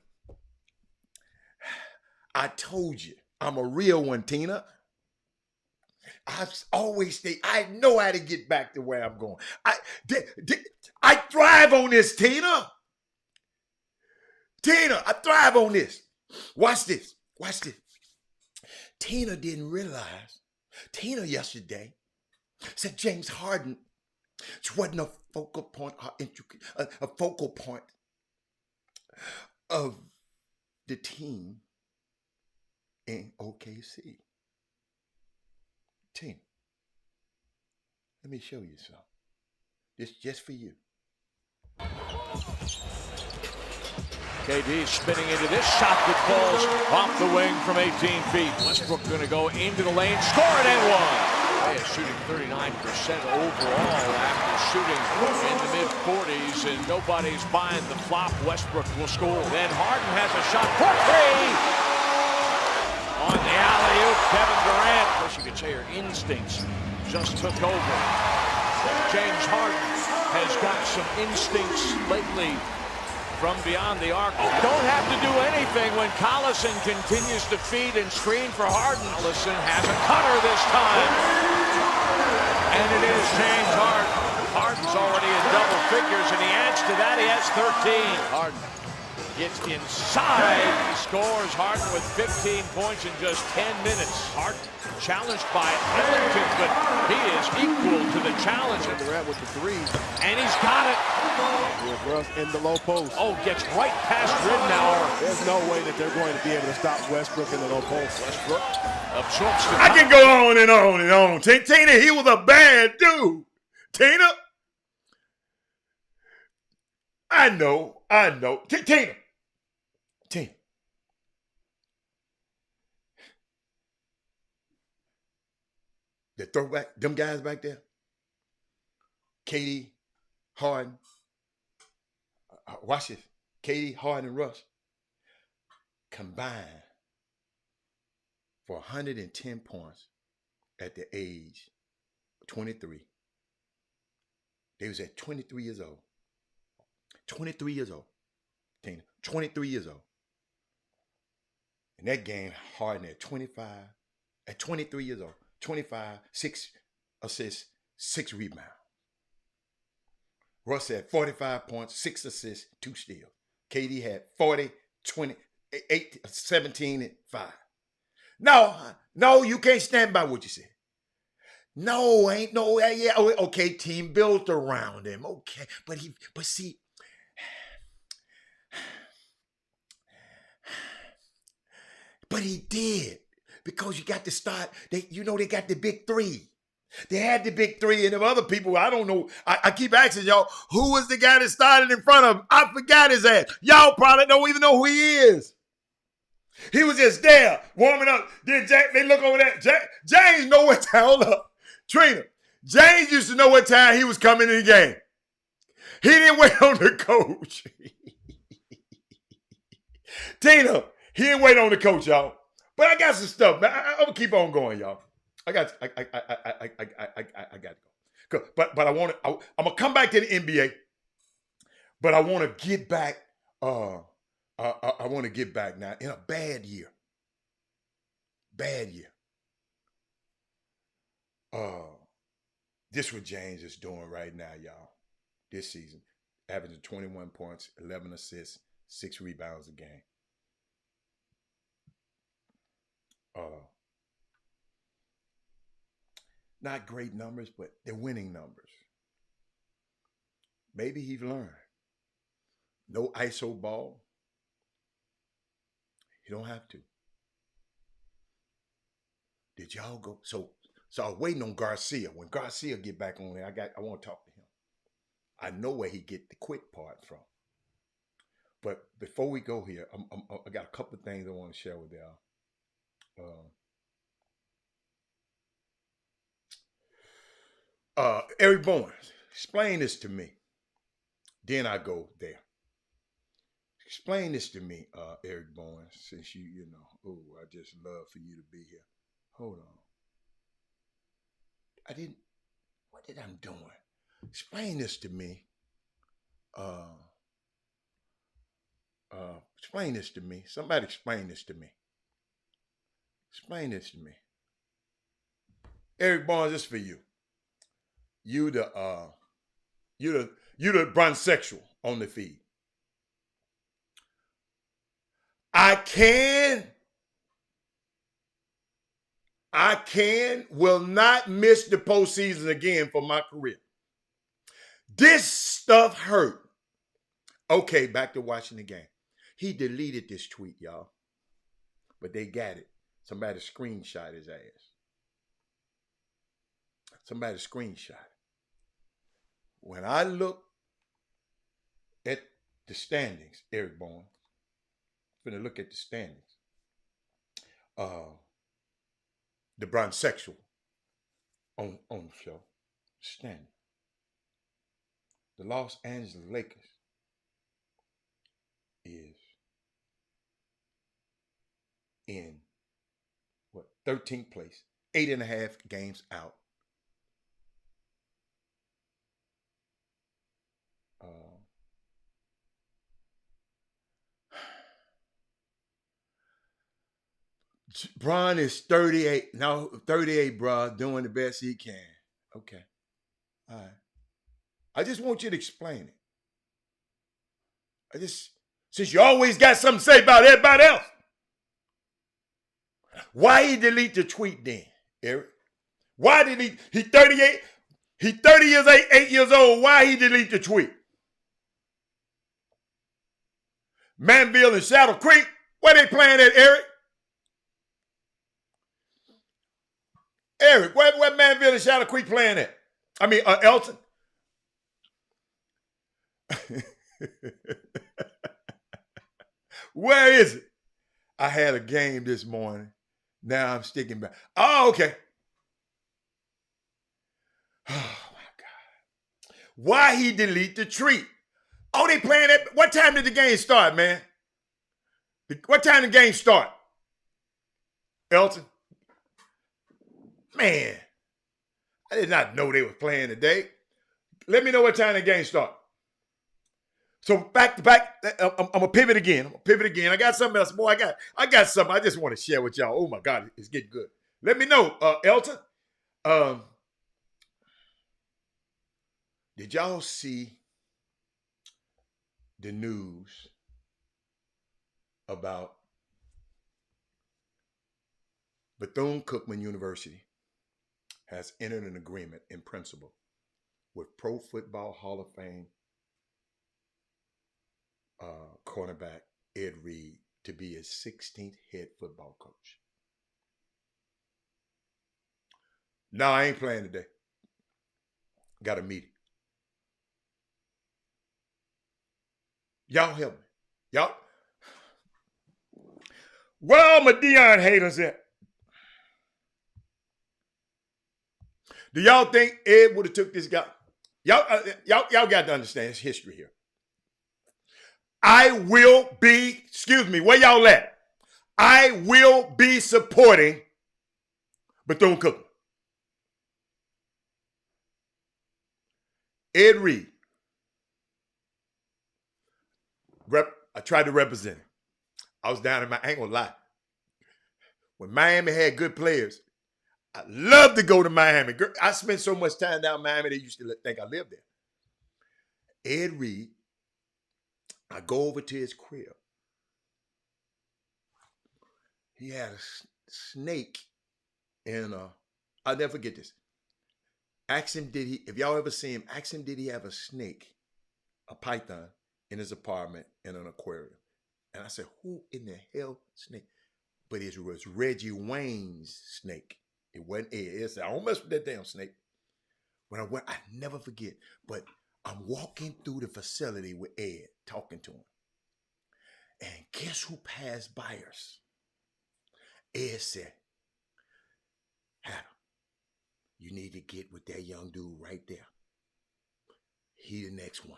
I told you, I'm a real one, Tina. I always say, I know how to get back to where I'm going. I thrive on this, Tina. I thrive on this. Watch this. Tina didn't realize. Tina yesterday said James Harden wasn't a focal point of the team in OKC. Tina, let me show you something. This just for you. KD spinning into this shot that falls off the wing from 18 feet. Westbrook going to go into the lane, score it and one. They are shooting 39% overall after shooting in the mid-40s, and nobody's buying the flop. Westbrook will score. Then Harden has a shot for three. On the alley-oop, Kevin Durant. Of course, you could say her instincts just took over. James Harden has got some instincts lately from beyond the arc. Don't have to do anything when Collison continues to feed and screen for Harden. Collison has a cutter this time. And it is James Harden. Harden's already in double figures, and he adds to that. He has 13. Harden gets inside. He scores. Harden with 15 points in just 10 minutes. Harden challenged by Ellington, but he is equal to the challenge. And Durant with the three. And he's got it. With Russ in the low post. Oh, gets right past Ridnour. There's no way that they're going to be able to stop Westbrook in the low post. Westbrook absorbs the I can go on and on and on. Tina, he was a bad dude. Tina, I know. Tina. The throwback, them guys back there, KD, Harden, watch this, KD, Harden, and Russ combined for 110 points at the age of 23. They was at 23 years old. 23 years old, Tina, 23 years old. In that game, Harden at 25, at 23 years old. 25, 6 assists, 6 rebounds. Russ had 45 points, 6 assists, 2 steals. KD had 40, 20, 8, 17, and 5. No, you can't stand by what you said. No, ain't no, yeah, okay, team built around him. Okay, but see, but he did. Because you got to start, they got the big three. They had the big three, and the other people, I don't know. I keep asking y'all, who was the guy that started in front of him? I forgot his ass. Y'all probably don't even know who he is. He was just there, warming up. Then they look over there. James know what time, hold up. Trina, James used to know what time he was coming in the game. He didn't wait on the coach. Tina, he didn't wait on the coach, y'all. But I got some stuff, man. I'm gonna keep on going, y'all. I got to go. But I'm gonna come back to the NBA. But I want to get back. I want to get back now in a bad year. Bad year. This what James is doing right now, y'all. This season, averaging 21 points, 11 assists, 6 rebounds a game. Not great numbers, but they're winning numbers. Maybe he's learned. No ISO ball. You don't have to. Did y'all go? So I was waiting on Garcia. When Garcia get back on there, I want to talk to him. I know where he get the quit part from. But before we go here, I got a couple of things I want to share with y'all. Eric Bowen, explain this to me. Then I go there. Explain this to me, Eric Bowen, since you know, I just love for you to be here. Hold on. What did I doing? Explain this to me. Explain this to me. Somebody explain this to me. Explain this to me. Eric Barnes, this is for you. You the bronsexual on the feed. Will not miss the postseason again for my career. This stuff hurt. Okay, back to watching the game. He deleted this tweet, y'all. But they got it. Somebody screenshot his ass. Somebody screenshot it. When I look at the standings, Eric Bowen, I'm going to look at the standings. The bronsexual on the show, standing. The Los Angeles Lakers is in 13th place, 8.5 games out. Bron is 38. No, 38, bro, doing the best he can. Okay. All right. I just want you to explain it. Since you always got something to say about everybody else. Why he delete the tweet then, Eric? Why did he 38? He 30 years, 8 years old. Why he delete the tweet? Manville and Shadow Creek, where they playing at, Eric? Eric, where Manville and Shadow Creek playing at? I mean, Elton. Where is it? I had a game this morning. Now I'm sticking back. Oh, okay. Oh, my God. Why he delete the tweet? Oh, they playing at, what time did the game start, man? What time did the game start? Elton? Man, I did not know they were playing today. Let me know what time the game start. So back to back, I'm gonna pivot again. I got something else. Boy, I got something I just want to share with y'all. Oh my God, it's getting good. Let me know, Elton. Did y'all see the news about Bethune-Cookman University has entered an agreement in principle with Pro Football Hall of Fame cornerback Ed Reed to be his 16th head football coach. No, I ain't playing today. Got a meeting. Y'all help me. Y'all. Where all my Deion haters at? Do y'all think Ed would have took this guy? Y'all got to understand his history here. Where y'all at? I will be supporting Bethune-Cookman. Ed Reed. I tried to represent him. I was down in my, I ain't gonna lie. When Miami had good players, I love to go to Miami. I spent so much time down in Miami, they used to think I lived there. Ed Reed, I go over to his crib. He had a snake in I'll never forget this. Ask him, if y'all ever see him, ask him, did he have a snake, a python, in his apartment in an aquarium? And I said, who in the hell snake? But it was Reggie Wayne's snake. It wasn't Ed. It said, I don't mess with that damn snake. When I went, I never forget, but I'm walking through the facility with Ed, talking to him. And guess who passed by us? Ed said, Adam, you need to get with that young dude right there. He the next one.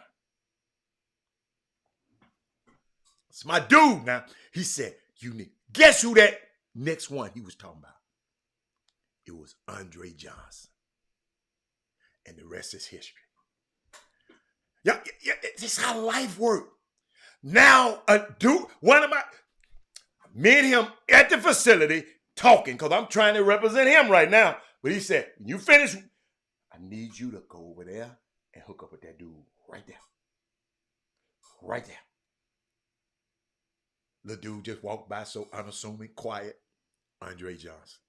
It's my dude now. He said, you need. Guess who that next one he was talking about? It was Andre Johnson. And the rest is history. Yeah, this is how life works. Now, me and him at the facility talking, because I'm trying to represent him right now. But he said, when you finish, I need you to go over there and hook up with that dude right there. Right there. The dude just walked by so unassuming, quiet. Andre Johnson.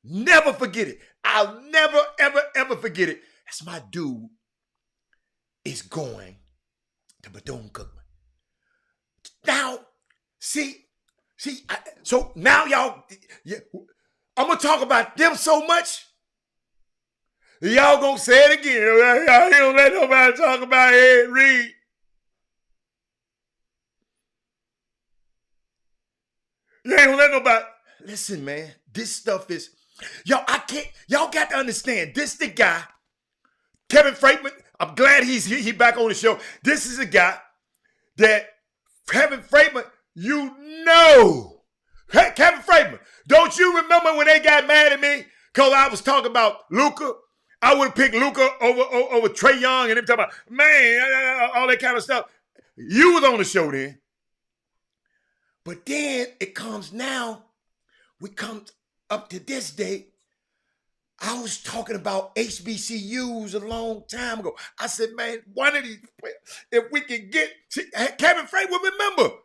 Never forget it. I'll never, ever, ever forget it. That's my dude is going to Bethune-Cookman. Now, so now y'all, I'm going to talk about them so much. Y'all going to say it again. I don't let nobody talk about Ed Reed. You ain't gonna let nobody. Listen, man, this stuff is, y'all got to understand, this the guy, Kevin Freitman, I'm glad he back on the show. This is a guy that, Kevin Freitman, Hey, Kevin Freitman, don't you remember when they got mad at me because I was talking about Luka? I would have picked Luka over Trae Young and them talking about, man, all that kind of stuff. You was on the show then. But then it comes now, we come up to this date. I was talking about HBCUs a long time ago. I said, man, one of these, if we can get, Kevin Frank will remember.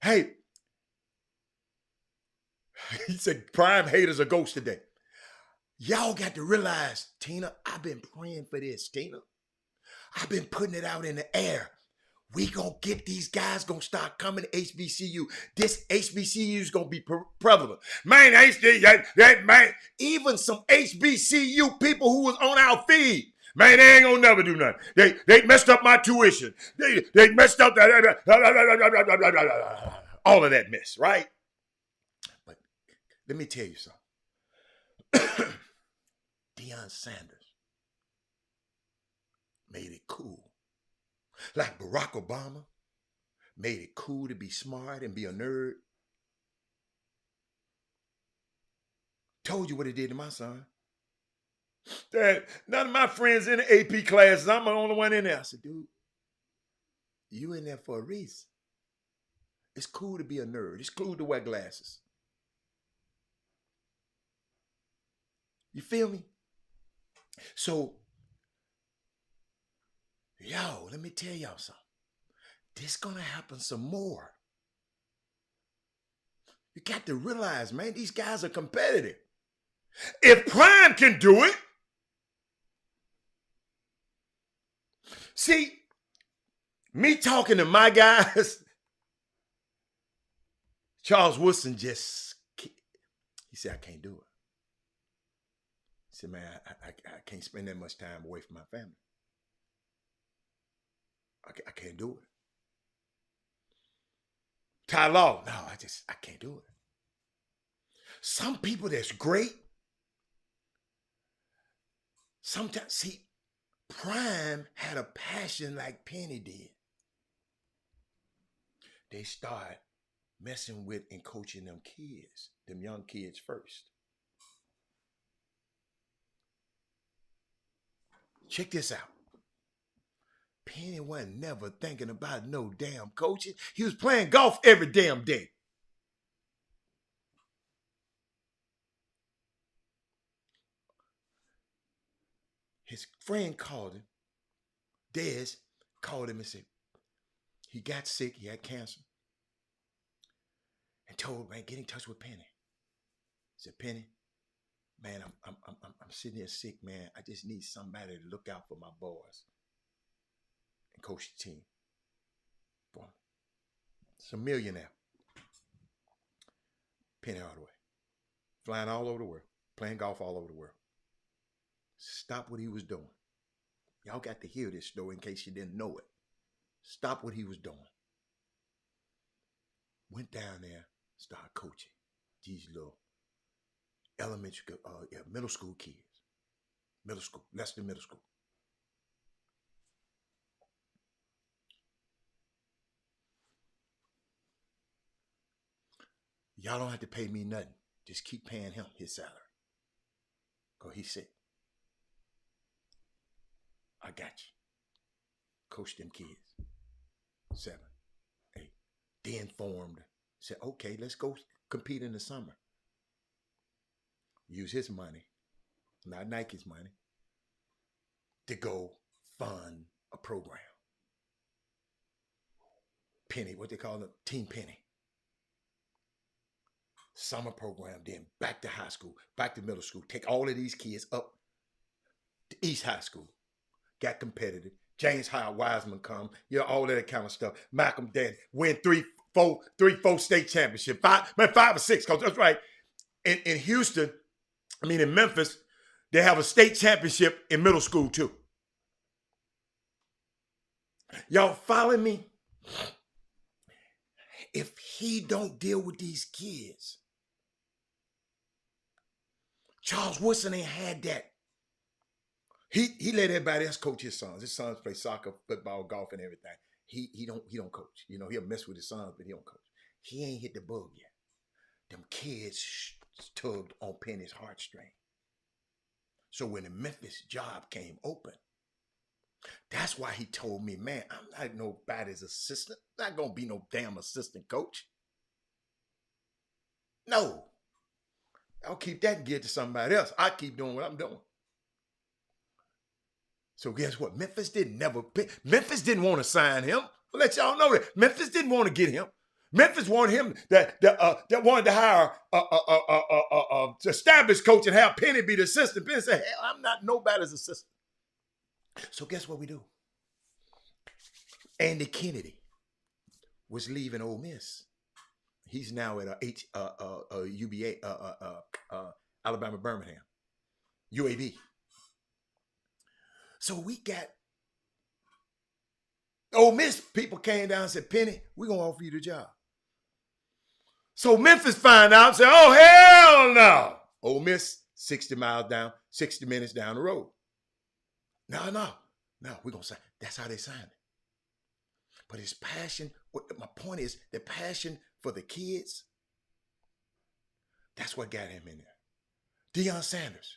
Hey, he said, prime haters are ghosts today. Y'all got to realize, Tina, I've been praying for this, Tina. I've been putting it out in the air. We gonna get these guys gonna start coming to HBCU. This HBCU is gonna be prevalent. Man, man, even some HBCU people who was on our feed, man, they ain't gonna never do nothing. They messed up my tuition. They messed up all of that mess, right? But let me tell you something. Deion Sanders made it cool. Like Barack Obama made it cool to be smart and be a nerd. Told you what it did to my son. Dad, none of my friends in the AP classes, I'm the only one in there. I said, dude, you in there for a reason. It's cool to be a nerd. It's cool to wear glasses. You feel me? So, yo, let me tell y'all something. This gonna happen some more. You got to realize, man, these guys are competitive. If Prime can do it, see, me talking to my guys, Charles Woodson he said, I can't do it. He said, man, I can't spend that much time away from my family. I can't do it. Ty Law, no, I can't do it. Some people that's great, sometimes, see, Prime had a passion like Penny did. They start messing with and coaching them kids, them young kids first. Check this out. Penny wasn't never thinking about no damn coaching. He was playing golf every damn day. His friend called him. Dez called him and said he got sick. He had cancer. And told, man, get in touch with Penny. He said, Penny, man, I'm sitting here sick, man. I just need somebody to look out for my boys and coach the team. Boy, it's a millionaire. Penny Hardaway. Flying all over the world. Playing golf all over the world. Stop what he was doing. Y'all got to hear this story in case you didn't know it. Stop what he was doing. Went down there, started coaching these little elementary, middle school kids. Middle school, less than middle school. Y'all don't have to pay me nothing. Just keep paying him his salary. Because he said, I got you. Coach them kids. 7, 8. Then formed. Said, okay, let's go compete in the summer. Use his money, not Nike's money, to go fund a program. Penny, what they call it? Team Penny. Summer program, then back to high school, back to middle school. Take all of these kids up to East High School. Got competitive. James Howard Wiseman come. You know, all of that kind of stuff. Malcolm Danny. Win 3, 4 state championship. 5 or 6, because that's right. In Houston, in Memphis, they have a state championship in middle school too. Y'all follow me? If he don't deal with these kids, Charles Woodson ain't had that. He let everybody else coach his sons. His sons play soccer, football, golf, and everything. He don't coach. You know, he'll mess with his sons, but he don't coach. He ain't hit the bug yet. Them kids tugged on Penny's heartstring. So when the Memphis job came open, that's why he told me, man, I'm not nobody's assistant. I'm not gonna be no damn assistant coach. No. I'll keep that and give it to somebody else. I keep doing what I'm doing. So guess what? Memphis didn't want to sign him. I'll let y'all know that. Memphis didn't want to get him. Memphis wanted him that wanted to hire to establish coach and have Penny be the assistant. Penny said, hell, I'm not nobody's assistant. So guess what we do? Andy Kennedy was leaving Ole Miss. He's now at UBA, Alabama Birmingham, UAB. So we got Ole Miss people came down and said, Penny, we're going to offer you the job. So Memphis find out and say, oh, hell no. Ole Miss, 60 minutes down the road. No, we're going to sign. That's how they signed it. But his passion, my point is, the passion for the kids, that's what got him in there. Deion Sanders,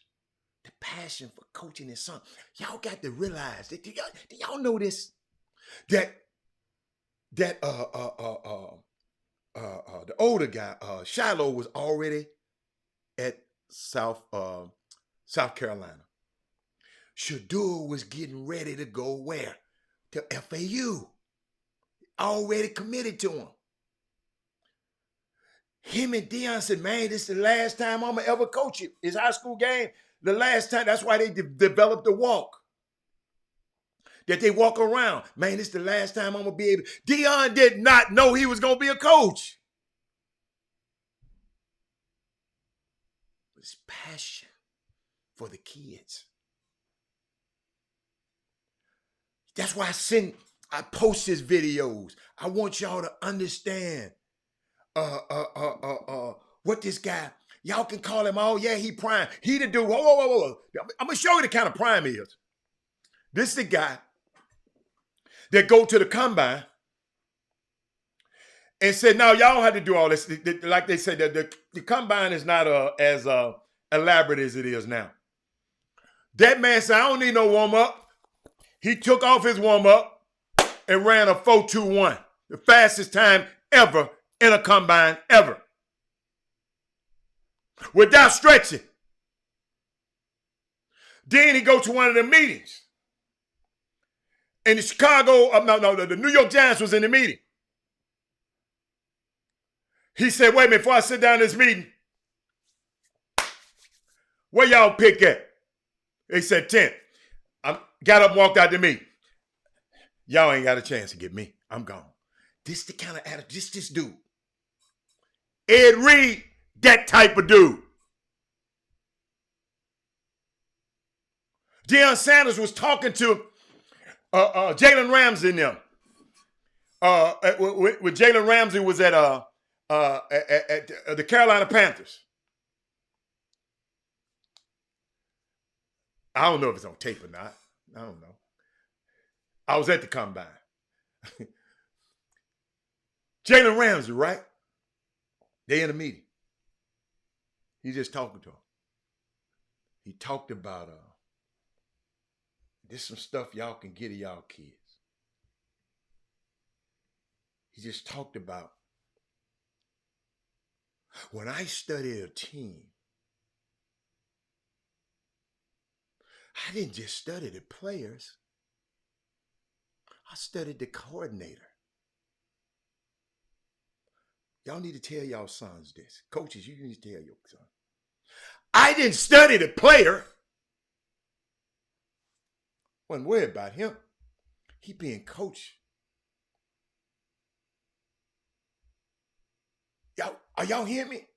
the passion for coaching his son. Y'all got to realize that. Do y'all know this? That the older guy, Shiloh, was already at South Carolina. Shador was getting ready to go where? To FAU. Already committed to him. Him and Deion said, man, this is the last time I'm going to ever coach it. His high school game, the last time. That's why they developed the walk. That they walk around. Man, this is the last time I'm going to be able. Deion did not know he was going to be a coach. His passion for the kids. That's why I post his videos. I want y'all to understand what this guy, y'all can call him, oh yeah, he prime. He the dude. Whoa. I'm going to show you the kind of prime he is. This is the guy that go to the combine and said, no, y'all don't have to do all this. Like they said, the combine is not as elaborate as it is now. That man said, I don't need no warm-up. He took off his warm-up and ran a 4.21, the fastest time ever in a combine ever, without stretching. Then he go to one of the meetings. And the New York Giants was in the meeting. He said, wait a minute, before I sit down in this meeting, where y'all pick at? They said 10th. I got up and walked out the meeting. Y'all ain't got a chance to get me. I'm gone. This the kind of attitude, this dude. Ed Reed, that type of dude. Deion Sanders was talking to Jalen Ramsey and them. When Jalen Ramsey was at the Carolina Panthers. I don't know if it's on tape or not. I don't know. I was at the combine. Jalen Ramsey, right? They in a meeting. He's just talking to him. He talked about there's some stuff y'all can get to y'all kids. He just talked about when I studied a team, I didn't just study the players. I studied the coordinator. Y'all need to tell y'all sons this. Coaches, you need to tell your son. I didn't study the player. Wasn't worried about him. He being coached. Are y'all hearing me?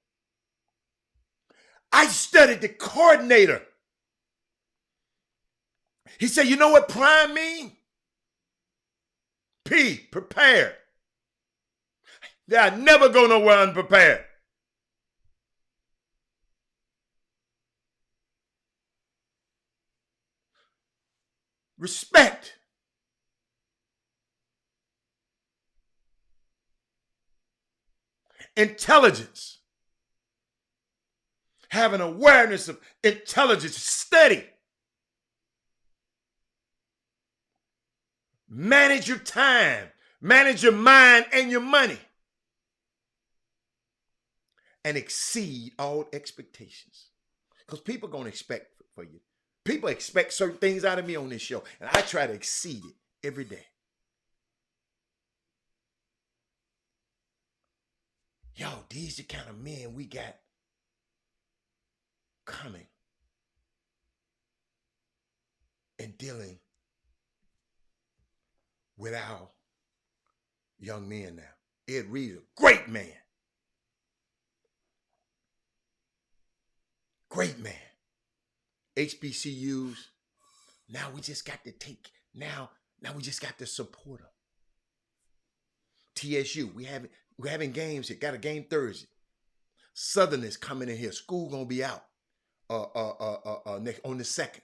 I studied the coordinator. He said, you know what prime mean? P, prepared. They'll never go nowhere unprepared. Respect. Intelligence. Have an awareness of intelligence. Study. Manage your time. Manage your mind and your money. And exceed all expectations. Because people are going to expect for you. People expect certain things out of me on this show. And I try to exceed it every day. Yo, these the kind of men we got coming and dealing with our young men now. Ed Reed is a great man. Great man. HBCUs. Now we just got to take, now we just got to support them. TSU, we're having games here. Got a game Thursday. Southern is coming in here. School gonna be out on the 2nd.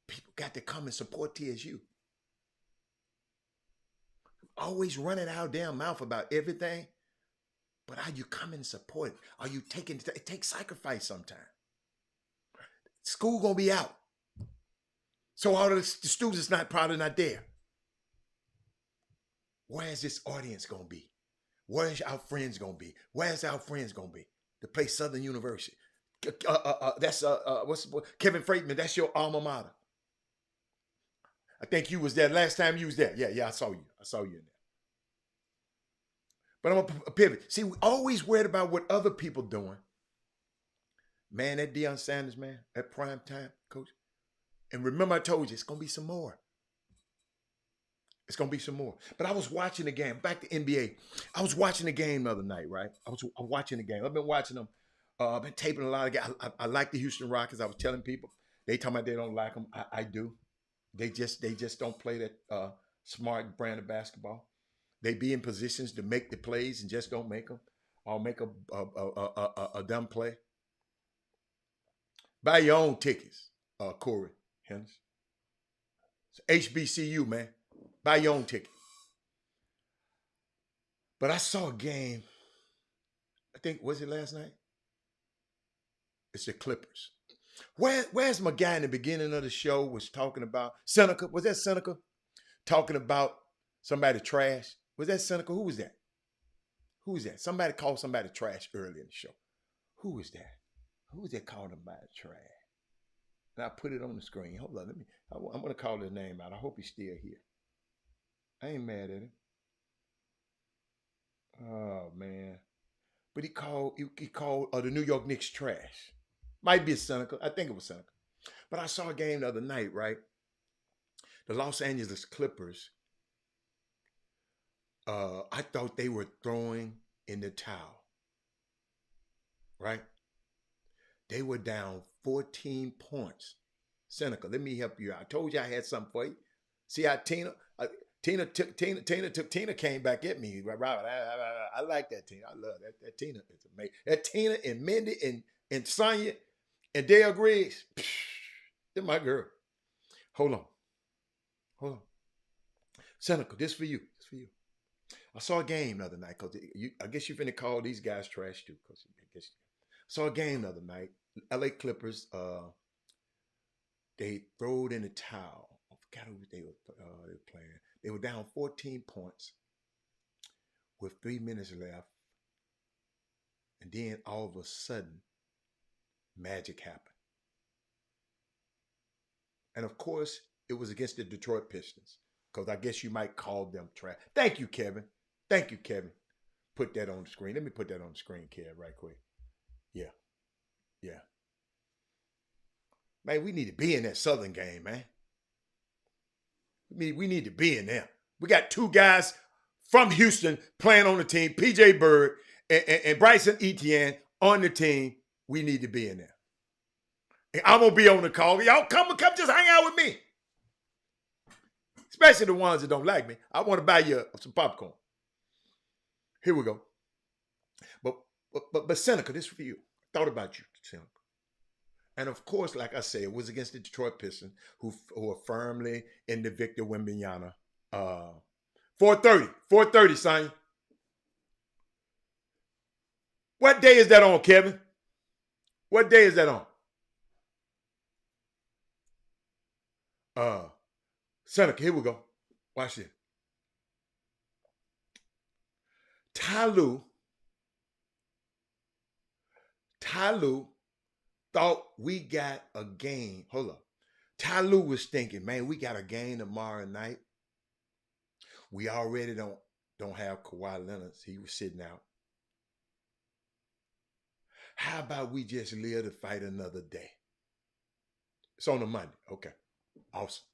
People got to come and support TSU. Always running our damn mouth about everything. But are you coming and support it? Are you taking, it takes sacrifice sometimes. School gonna be out. So all of the students probably not there. Where's this audience gonna be? Where's our friends gonna be? Where's our friends gonna be? To play Southern University. That's Kevin Freitman, that's your alma mater. I think you was there last time you was there. Yeah, I saw you. I saw you in there. But I'm going to pivot. See, we always worried about what other people doing. Man, that Deion Sanders, man, at prime time, coach. And remember I told you, it's going to be some more. It's going to be some more. But I was watching the game. Back to NBA. I was watching the game the other night, right? I'm watching the game. I've been watching them. I've been taping a lot of games. I like the Houston Rockets. I was telling people. They talking about they don't like them. I do. They just don't play that smart brand of basketball. They be in positions to make the plays and just don't make them, or make a dumb play. Buy your own tickets, Corey Henderson. It's HBCU, man. Buy your own ticket. But I saw a game, I think, was it last night? It's the Clippers. Where's my guy in the beginning of the show was talking about Seneca? Was that Seneca? Talking about somebody trash? Was that Seneca? Who was that? Who was that? Somebody called somebody trash early in the show. Who was that? Who was that calling somebody trash? And I put it on the screen. Hold on, I'm going to call his name out. I hope he's still here. I ain't mad at him. Oh, man. But he called the New York Knicks trash. Might be a Seneca. I think it was Seneca. But I saw a game the other night, right? The Los Angeles Clippers, I thought they were throwing in the towel, right? They were down 14 points. Seneca, let me help you out. I told you I had something for you. See how Tina came back at me. Robert, I like that Tina. I love that Tina. It's amazing. That Tina and Mindy and Sonya and Dale Griggs, they're my girl. Hold on. Seneca, this for you. I saw a game the other night because I guess you're finna call these guys trash too. Because I saw a game the other night. LA Clippers, they throwed in the towel. I forgot who they were playing. They were down 14 points with 3 minutes left. And then all of a sudden, magic happened. And of course, it was against the Detroit Pistons. Because I guess you might call them trash. Thank you, Kevin. Put that on the screen. Let me put that on the screen, Kev, right quick. Yeah. Man, we need to be in that Southern game, man. We need to be in there. We got 2 guys from Houston playing on the team, PJ Bird and Bryson Etienne on the team. We need to be in there. And I'm going to be on the call. Y'all come just hang out with me. Especially the ones that don't like me. I want to buy you some popcorn. Here we go. But Seneca, this is for you. I thought about you, Seneca. And of course, like I said, it was against the Detroit Pistons, who are firmly in the Victor Wembanyama. 4:30, son. What day is that on, Kevin? What day is that on? Seneca, here we go. Watch this. Ty Lue thought we got a game. Hold up. Ty Lue was thinking, man, we got a game tomorrow night. We already don't have Kawhi Leonard. He was sitting out. How about we just live to fight another day? It's on a Monday. Okay. Awesome.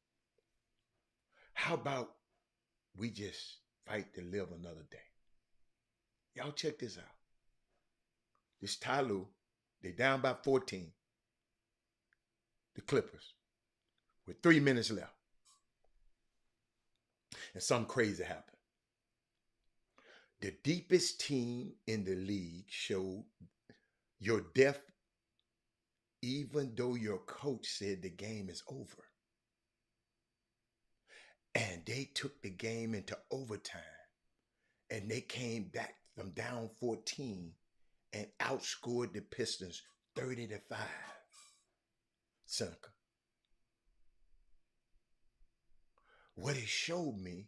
How about we just fight to live another day? Y'all check this out. This Ty Lue, they down by 14. The Clippers, with 3 minutes left. And something crazy happened. The deepest team in the league showed your depth, even though your coach said the game is over. And they took the game into overtime. And they came back from down 14 and outscored the Pistons 30-5. Seneca. What it showed me,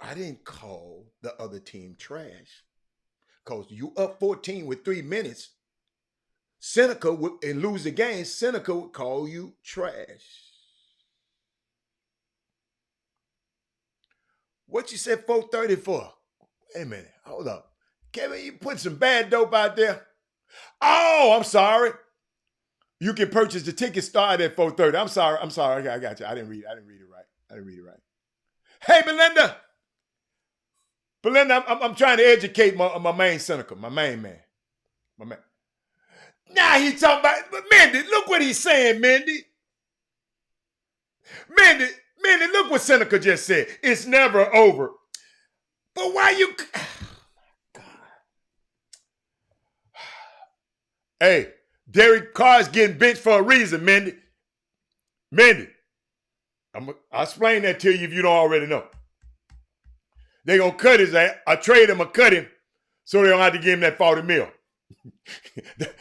I didn't call the other team trash. Because you up 14 with 3 minutes, Seneca would, and lose the game, Seneca would call you trash. What you said 4:30 for? Wait a minute, hold up. Kevin, you put some bad dope out there? Oh, I'm sorry. You can purchase the ticket start at 4:30. I'm sorry. I got you. I didn't read it right. Hey, Belinda, I'm trying to educate my main Seneca, my main man. Now he's talking about, but Mindy, look what he's saying, Mindy, look what Seneca just said. It's never over. But why you... God. Hey, Derek Carr's getting benched for a reason, Mindy. I'll explain that to you if you don't already know. They gonna cut his ass, or trade him or cut him, so they don't have to give him that $40 million.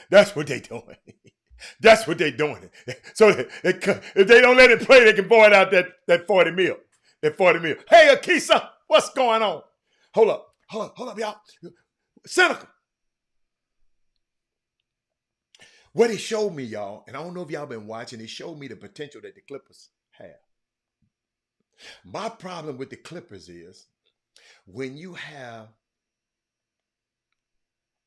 That's what they doing. That's what they doing. So if they don't let him play, they can void out that $40 million. That $40 million. Hey, Akisa, what's going on? Hold up, y'all. Cynical. What he showed me, y'all, and I don't know if y'all been watching, he showed me the potential that the Clippers have. My problem with the Clippers is when you have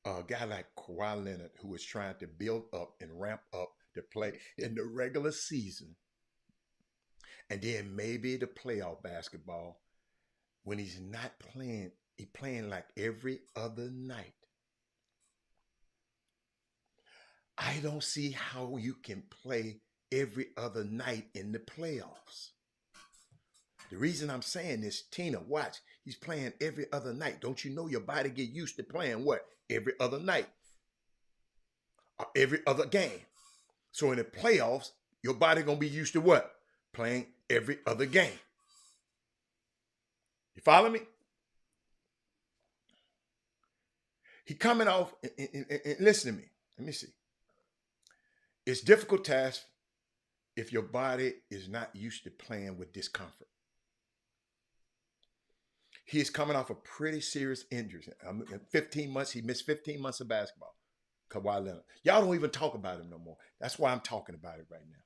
a guy like Kawhi Leonard who is trying to build up and ramp up to play in the regular season, and then maybe the playoff basketball, when he's not playing, he's playing like every other night. I don't see how you can play every other night in the playoffs. The reason I'm saying this, Tina, watch, he's playing every other night. Don't you know your body get used to playing what? Every other night. Or every other game. So in the playoffs, your body going to be used to what? Playing every other game. You follow me? He coming off, and listen to me. Let me see. It's a difficult task if your body is not used to playing with discomfort. He is coming off a pretty serious injury. 15 months, he missed 15 months of basketball. Kawhi Leonard. Y'all don't even talk about him no more. That's why I'm talking about it right now.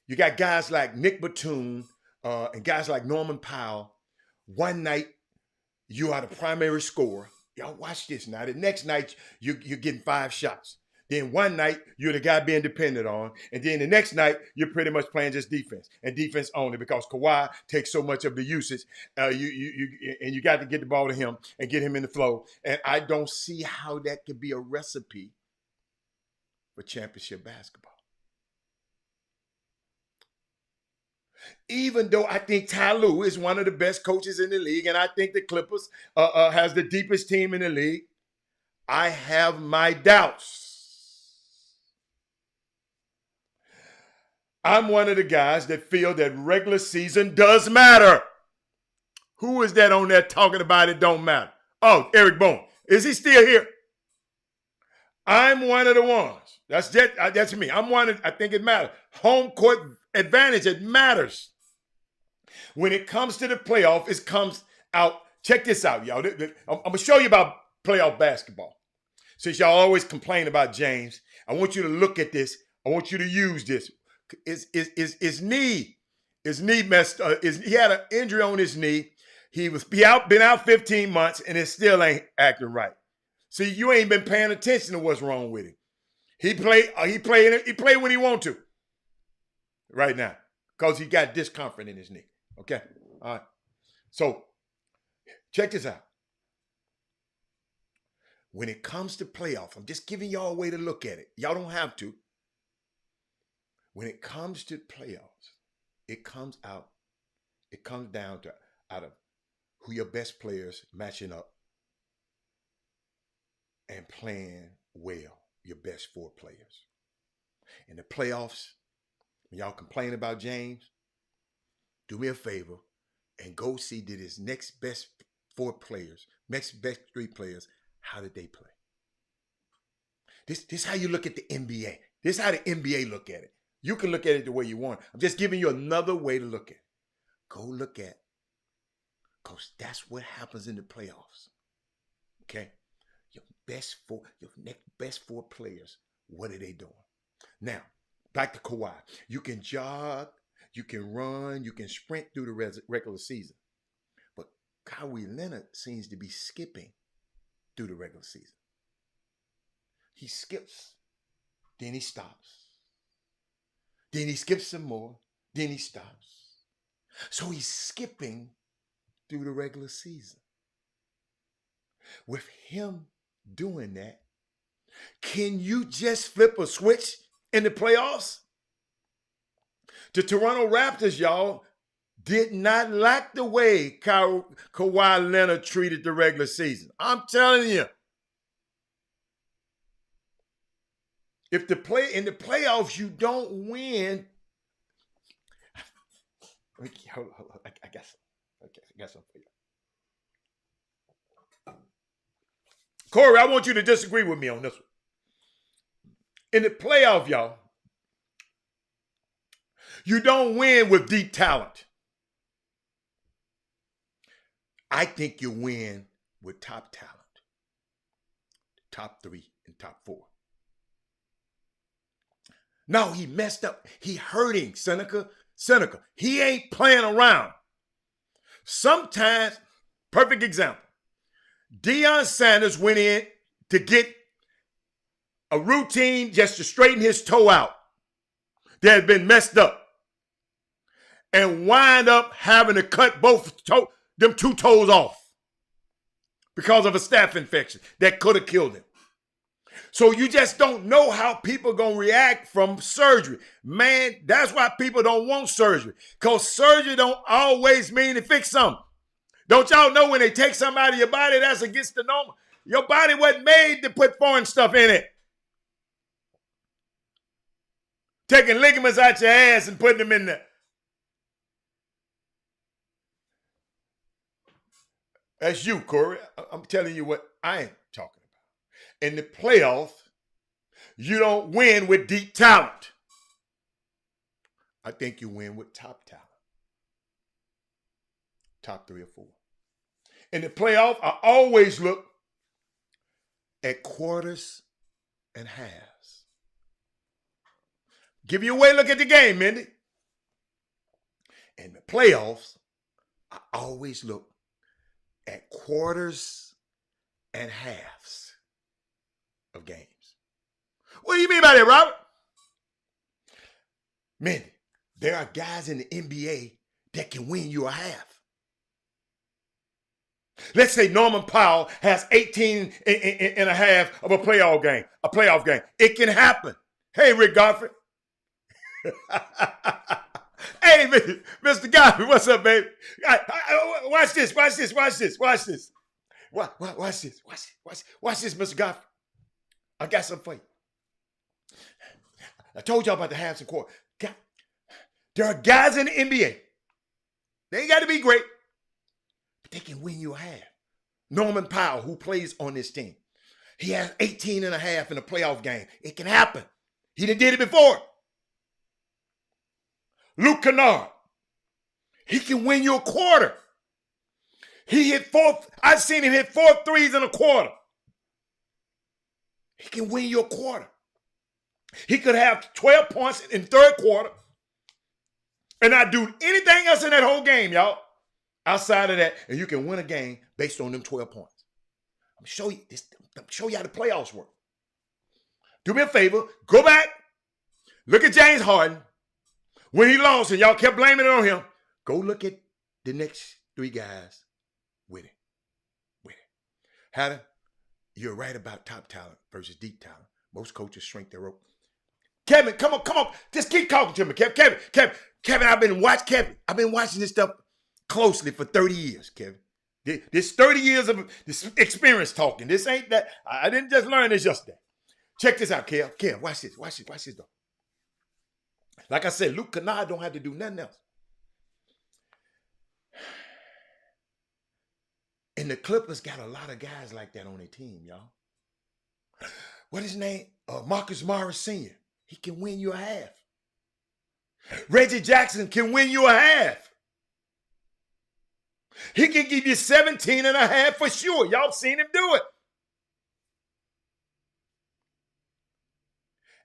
You got guys like Nick Batum and guys like Norman Powell. One night, you are the primary scorer. Y'all watch this now. The next night, you're getting 5 shots. Then one night, you're the guy being depended on. And then the next night, you're pretty much playing just defense. And defense only because Kawhi takes so much of the usage. You got to get the ball to him and get him in the flow. And I don't see how that could be a recipe for championship basketball. Even though I think Ty Lue is one of the best coaches in the league, and I think the Clippers has the deepest team in the league, I have my doubts. I'm one of the guys that feel that regular season does matter. Who is that on there talking about it don't matter? Oh, Eric Boone. Is he still here? I'm one of the ones. That's me. I think it matters. Home court advantage, it matters. When it comes to the playoff, it comes out. Check this out, y'all. I'm going to show you about playoff basketball. Since y'all always complain about James, I want you to look at this. I want you to use this. His knee messed up. He had an injury on his knee. Been out 15 months, and it still ain't acting right. See, you ain't been paying attention to what's wrong with him. He play when he want to right now because he got discomfort in his knee. Okay? All right. So, check this out. When it comes to playoff, I'm just giving y'all a way to look at it. Y'all don't have to. When it comes to playoffs, it comes down to out of who your best players matching up and playing well, your best 4 players. In the playoffs, when y'all complain about James, do me a favor and go see did his next best 3 players, how did they play? This is how you look at the NBA. This is how the NBA look at it. You can look at it the way you want. I'm just giving you another way to look at it. Go look at, because that's what happens in the playoffs. Okay? Your next best 4 players, what are they doing? Now, back to Kawhi. You can jog, you can run, you can sprint through the regular season. But Kawhi Leonard seems to be skipping through the regular season. He skips, then he stops. Then he skips some more. Then he stops. So he's skipping through the regular season. With him doing that, can you just flip a switch in the playoffs? The Toronto Raptors, y'all, did not like the way Kawhi Leonard treated the regular season. I'm telling you. If in the playoffs you don't win, I got something for you. Corey, I want you to disagree with me on this one. In the playoff, y'all, you don't win with deep talent. I think you win with top talent. Top 3 and top 4. No, he messed up. He hurting, Seneca. He ain't playing around. Sometimes, perfect example. Deion Sanders went in to get a routine just to straighten his toe out that had been messed up and wind up having to cut them 2 toes off because of a staph infection that could have killed him. So you just don't know how people going to react from surgery. Man, that's why people don't want surgery, because surgery don't always mean to fix something. Don't y'all know when they take something out of your body that's against the normal? Your body wasn't made to put foreign stuff in it. Taking ligaments out your ass and putting them in there. That's you, Corey. I'm telling you what I am talking about. In the playoffs, you don't win with deep talent. I think you win with top talent. Top 3 or 4. In the playoff, I always look at quarters and halves. Give you a way to look at the game, Mindy. In the playoffs, I always look at quarters and halves of games. What do you mean by that, Robert? Mindy, there are guys in the NBA that can win you a half. Let's say Norman Powell has 18 and a half of a playoff game. It can happen. Hey, Rick Godfrey. Hey, Mr. Godfrey, what's up, baby? Watch this. Watch this, Mr. Godfrey. I got something for you. I told y'all about the halves and quarters. There are guys in the NBA. They ain't got to be great, but they can win you a half. Norman Powell, who plays on this team, he has 18 and a half in a playoff game. It can happen. He done did it before. Luke Kennard, he can win you a quarter. He hit 4. I've seen him hit 4 threes in a quarter. He can win you a quarter. He could have 12 points in third quarter and not do anything else in that whole game, y'all. Outside of that, and you can win a game based on them 12 points. I'm show you this. I'm show you how the playoffs work. Do me a favor. Go back. Look at James Harden. When he lost and y'all kept blaming it on him, go look at the next 3 guys with it. Hatter, you're right about top talent versus deep talent. Most coaches shrink their rope. Kevin, come on. Just keep talking to me, Kevin, I've been watching this stuff closely for 30 years, Kevin. This 30 years of this experience talking. This ain't that. I didn't just learn this yesterday. Check this out, Kev, watch this though. Like I said, Luke Kennard don't have to do nothing else. And the Clippers got a lot of guys like that on their team, y'all. What is his name? Marcus Morris Sr. He can win you a half. Reggie Jackson can win you a half. He can give you 17 and a half for sure. Y'all seen him do it.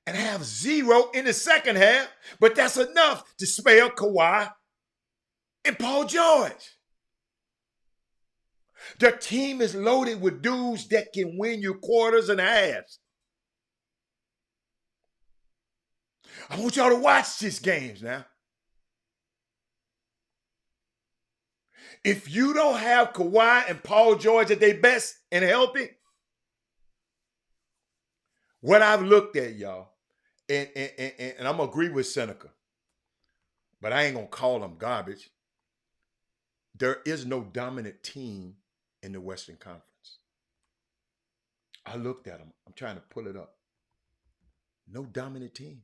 And have 0 in the second half, but that's enough to spare Kawhi and Paul George. The team is loaded with dudes that can win you quarters and halves. I want y'all to watch these games now. If you don't have Kawhi and Paul George at their best and healthy, what I've looked at, y'all, and I'm going to agree with Seneca, but I ain't going to call them garbage. There is no dominant team in the Western Conference. I looked at them. I'm trying to pull it up. No dominant team.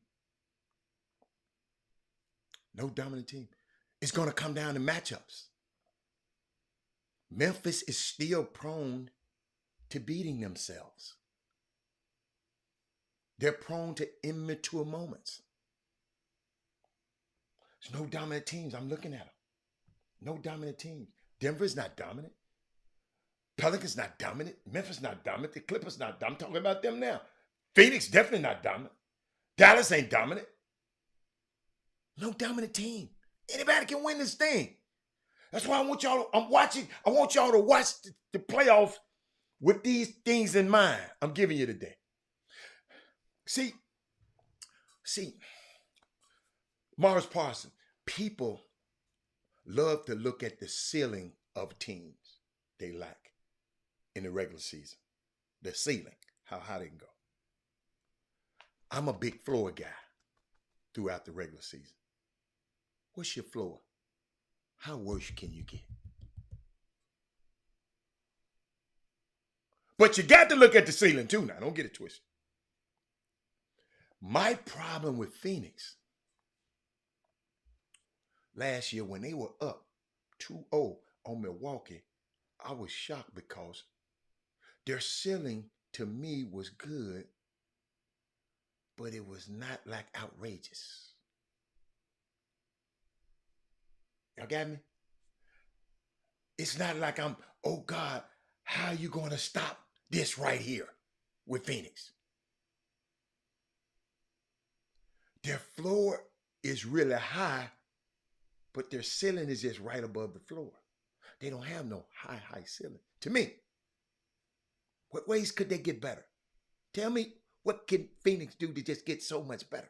No dominant team. It's going to come down to matchups. Memphis is still prone to beating themselves. They're prone to immature moments. There's no dominant teams. I'm looking at them. No dominant teams. Denver's not dominant. Pelicans not dominant. Memphis not dominant. The Clippers not dominant. I'm talking about them now. Phoenix definitely not dominant. Dallas ain't dominant. No dominant team. Anybody can win this thing. That's why I want y'all to watch the playoffs with these things in mind I'm giving you today. See, Morris Parson, people love to look at the ceiling of teams they like in the regular season. The ceiling, how high they can go. I'm a big floor guy throughout the regular season. What's your floor? How worse can you get? But you got to look at the ceiling too now. Don't get it twisted. My problem with Phoenix last year when they were up 2-0 on Milwaukee, I was shocked because their ceiling to me was good, but it was not like outrageous. Y'all got me? It's not like I'm, oh God, how are you going to stop this right here with Phoenix? Their floor is really high, but their ceiling is just right above the floor. They don't have no high ceiling. To me, what ways could they get better? Tell me, what can Phoenix do to just get so much better?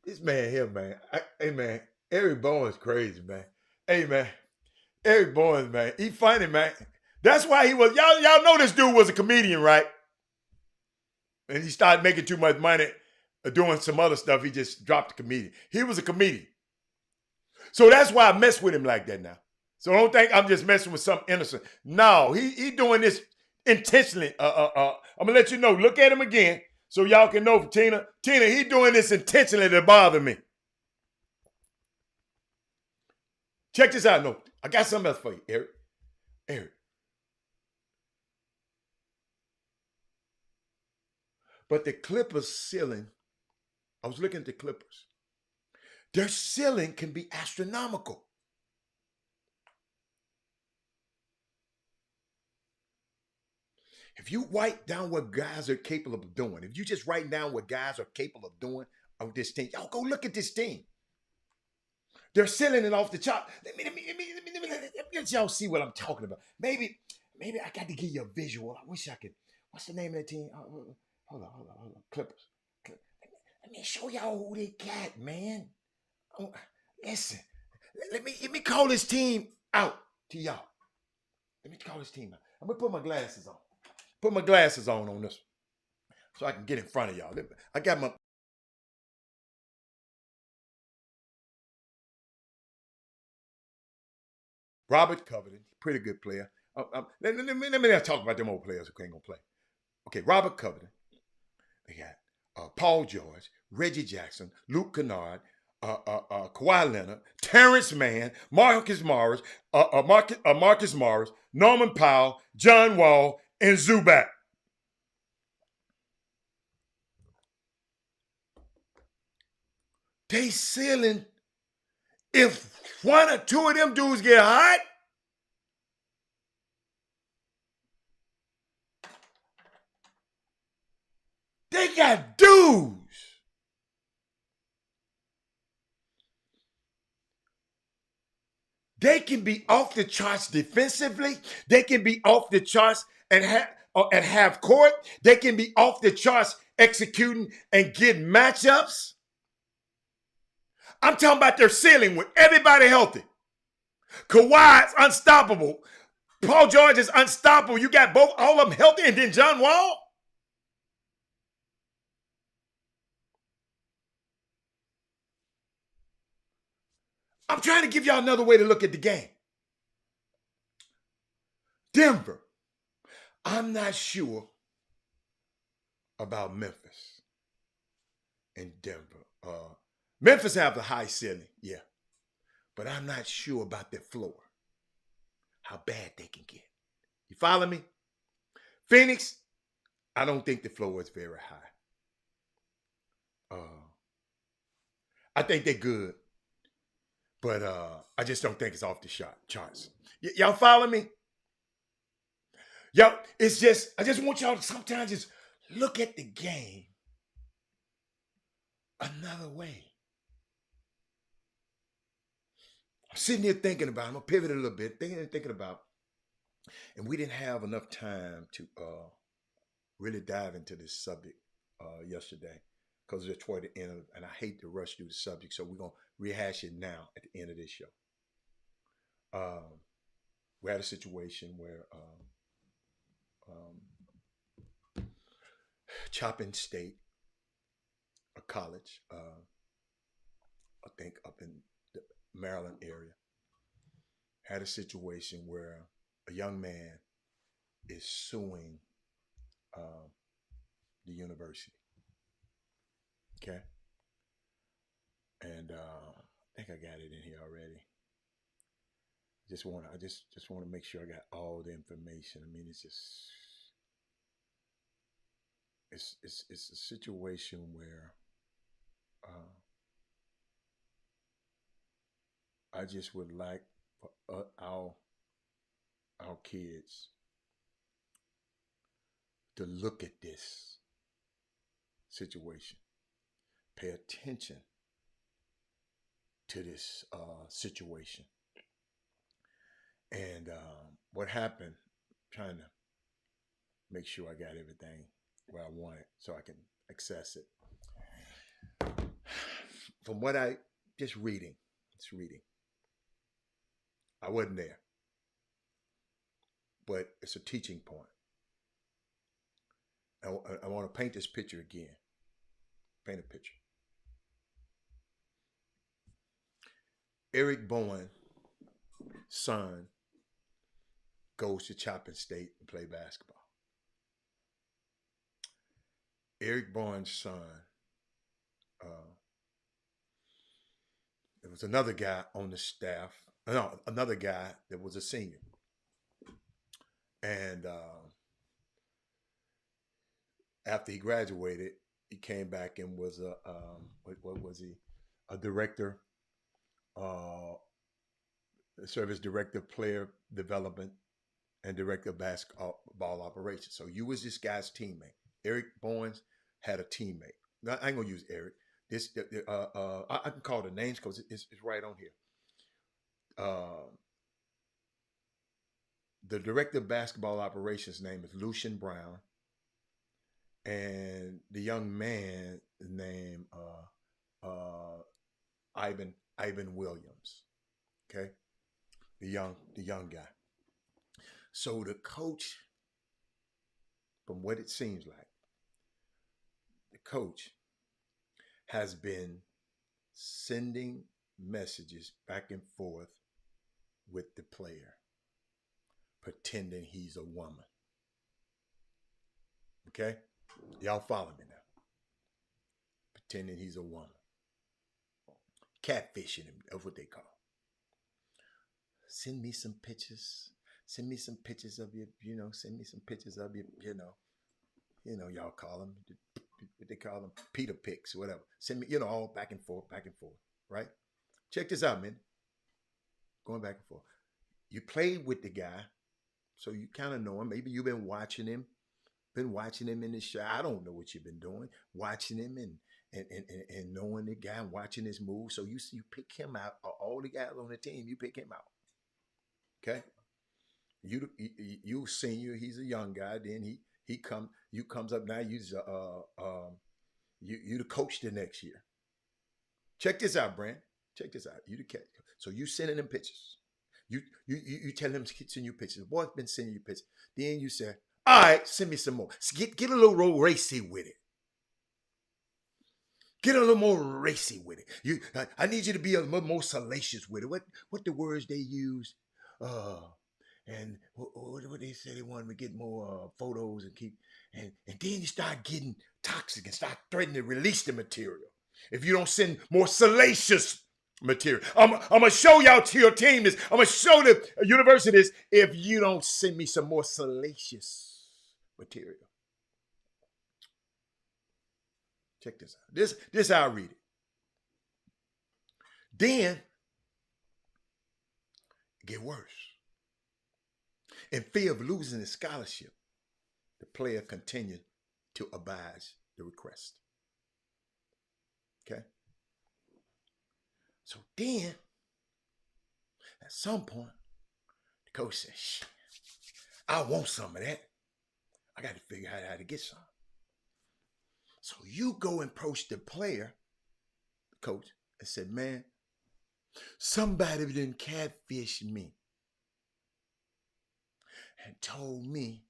This man here, man. Hey, man. Eric Bowen's crazy, man. Hey, man. Eric Bowen, man. He funny, man. That's why he was. Y'all know this dude was a comedian, right? And he started making too much money doing some other stuff. He just dropped the comedian. He was a comedian. So that's why I mess with him like that now. So don't think I'm just messing with something innocent. No, he doing this intentionally. I'm gonna let you know. Look at him again. So y'all can know, Tina, he doing this intentionally to bother me. Check this out. No, I got something else for you, Eric. But the Clippers ceiling, I was looking at the Clippers. Their ceiling can be astronomical. If you write down what guys are capable of doing, if you just write down what guys are capable of doing on this team, y'all go look at this team. They're selling it off the chart. Let me let y'all see what I'm talking about. Maybe I got to give you a visual. I wish I could. What's the name of that team? Hold on. Clippers. Let me show y'all who they got, man. Oh, listen. Let me call this team out to y'all. Let me call this team out. I'm going to put my glasses on. Put my glasses on this so I can get in front of y'all. I got my... Robert Covington, pretty good player. Let me not talk about them old players who ain't going to play. Okay, Robert Covington. They got Paul George, Reggie Jackson, Luke Kennard, Kawhi Leonard, Terrence Mann, Marcus Morris, Norman Powell, John Wall, and Zubac. They ceiling, if one or two of them dudes get hot, they got dudes. They can be off the charts defensively. They can be off the charts and have court. They can be off the charts executing and getting matchups. I'm talking about their ceiling with everybody healthy. Kawhi's unstoppable. Paul George is unstoppable. You got all of them healthy, and then John Wall. I'm trying to give y'all another way to look at the game. Denver. I'm not sure about Memphis and Denver Memphis have the high ceiling, yeah, but I'm not sure about their floor, how bad they can get. You follow me? Phoenix, I don't think the floor is very high. I think they're good, but I just don't think it's off the charts. Y'all follow me? Y'all, it's just, I just want y'all to sometimes just look at the game another way. I'm sitting here thinking about, I'm going to pivot a little bit, thinking about, and we didn't have enough time to really dive into this subject yesterday because it's toward the end, and I hate to rush through the subject, so we're going to rehash it now at the end of this show. We had a situation where Chapin State, a college, I think up in the Maryland area, had a situation where a young man is suing the university. Okay. And I think I got it in here already. I just want to make sure I got all the information. I mean, it's just it's a situation where I just would like for our kids to look at this situation, pay attention to this situation. And what happened, trying to make sure I got everything where I want it so I can access it. From what I just reading, I wasn't there, but it's a teaching point. I want to paint this picture again. Paint a picture. Eric Bowen's son goes to Chapin State and play basketball. Eric Bowen's son, there was another guy on the staff, another guy that was a senior. And after he graduated, he came back and was what was he? A director, service director, player development, and director of basketball operations. So you was this guy's teammate. Eric Bowens had a teammate. Now, I ain't gonna use Eric. This I can call the names because it's right on here. The director of basketball operations name is Lucian Brown, and the young man named Ivan Williams. Okay, the young guy. So the coach, from what it seems like, the coach has been sending messages back and forth with the player, pretending he's a woman. Okay? Y'all follow me now. Pretending he's a woman. Catfishing him, that's what they call. Send me some pictures. Send me some pictures of you, send me some pictures of you, y'all call them, what they call them, Peter pics, whatever. Send me, all back and forth, right? Check this out, man. Going back and forth. You played with the guy, so you kind of know him. Maybe you've been watching him in the show. I don't know what you've been doing, watching him and knowing the guy and watching his moves. So you pick him out. All the guys on the team, you pick him out. Okay? You senior, he's a young guy. Then you comes up now. You the coach the next year. Check this out, Brand. Check this out. You the catch. So you sending him pictures. You tell him to send you pictures. The boy's been sending you pictures. Then you say, all right, send me some more. Get a little racy with it. Get a little more racy with it. I need you to be a little more salacious with it. What the words they use? And what they say, they wanted to get more photos and then you start getting toxic and start threatening to release the material. if you don't send more salacious material. I'm going to show y'all to your team this. I'm going to show the university this if you don't send me some more salacious material. Check this out. This is how I read it. Then it get worse. In fear of losing his scholarship, the player continued to abide the request. Okay? So then, at some point, the coach said, "Shit, I want some of that. I got to figure out how to get some." So you go and approach the player, the coach, and said, "Man, somebody didn't catfish me and told me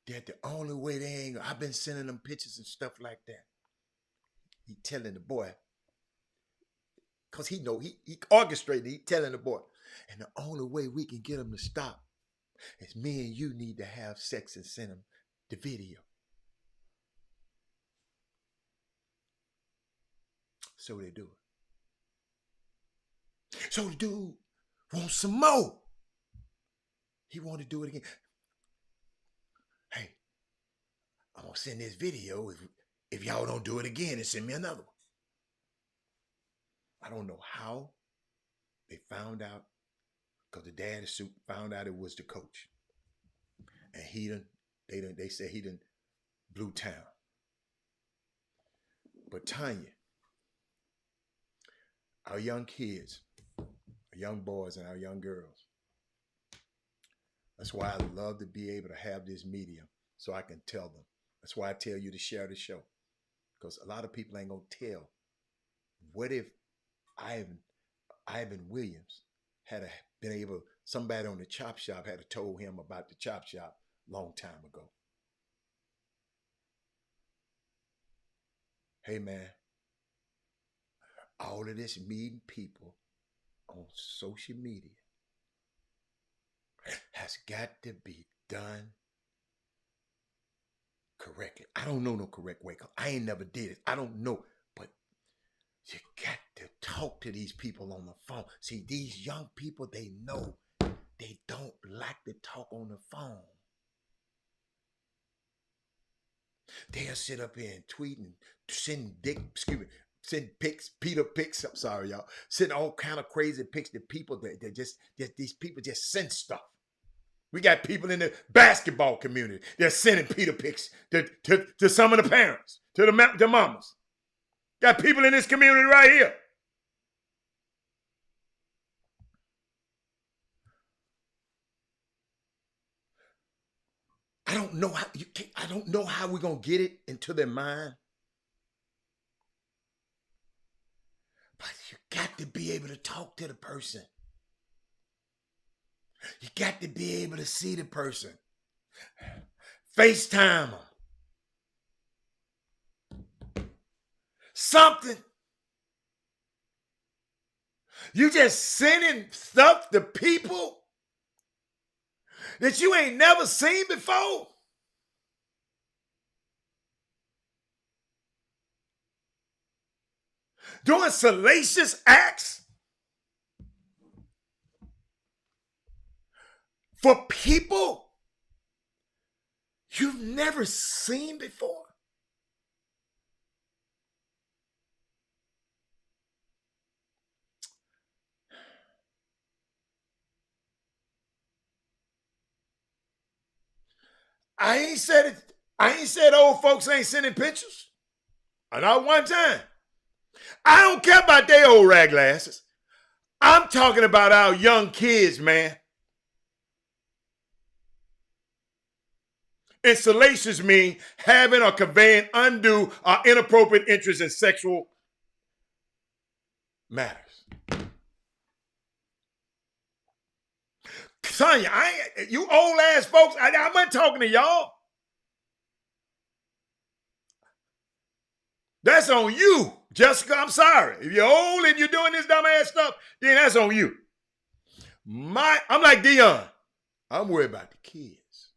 that the only way they ain't, I've been sending them pictures and stuff like that." He telling the boy, because he know, he orchestrated, he telling the boy, and the only way we can get him to stop is me and you need to have sex and send him the video. So they do it. So the dude wants some more. He wanted to do it again. Hey, I'm going to send this video if y'all don't do it again and send me another one. I don't know how they found out, because the dad found out it was the coach. And they said he done blew town. But Tanya, our young kids, our young boys and our young girls, that's why I love to be able to have this medium so I can tell them. That's why I tell you to share the show, because a lot of people ain't going to tell. What if Ivan Williams had been able, somebody on the chop shop had told him about the chop shop long time ago? Hey man, all of this meeting people on social media has got to be done correctly. I don't know no correct way, because I ain't never did it. I don't know, but you got to talk to these people on the phone. See, these young people, they know they don't like to talk on the phone. They'll sit up here and tweet and send pics, Peter pics. I'm sorry, y'all. Send all kind of crazy pics to people that just these people just send stuff. We got people in the basketball community. They're sending Peter pics to some of the parents, to the mamas. Got people in this community right here. I don't know how we're gonna get it into their mind. But you got to be able to talk to the person. You got to be able to see the person. FaceTime them. Something. You just sending stuff to people that you ain't never seen before. Doing salacious acts for people you've never seen before. I ain't said old folks ain't sending pictures. Not one time. I don't care about their old rag glasses. I'm talking about our young kids, man. And salacious mean having or conveying undue or inappropriate interest in sexual matters. Sonya, you old ass folks, I'm not talking to y'all. That's on you, Jessica. I'm sorry. If you're old and you're doing this dumb ass stuff, then that's on you. I'm like Dion. I'm worried about the kids.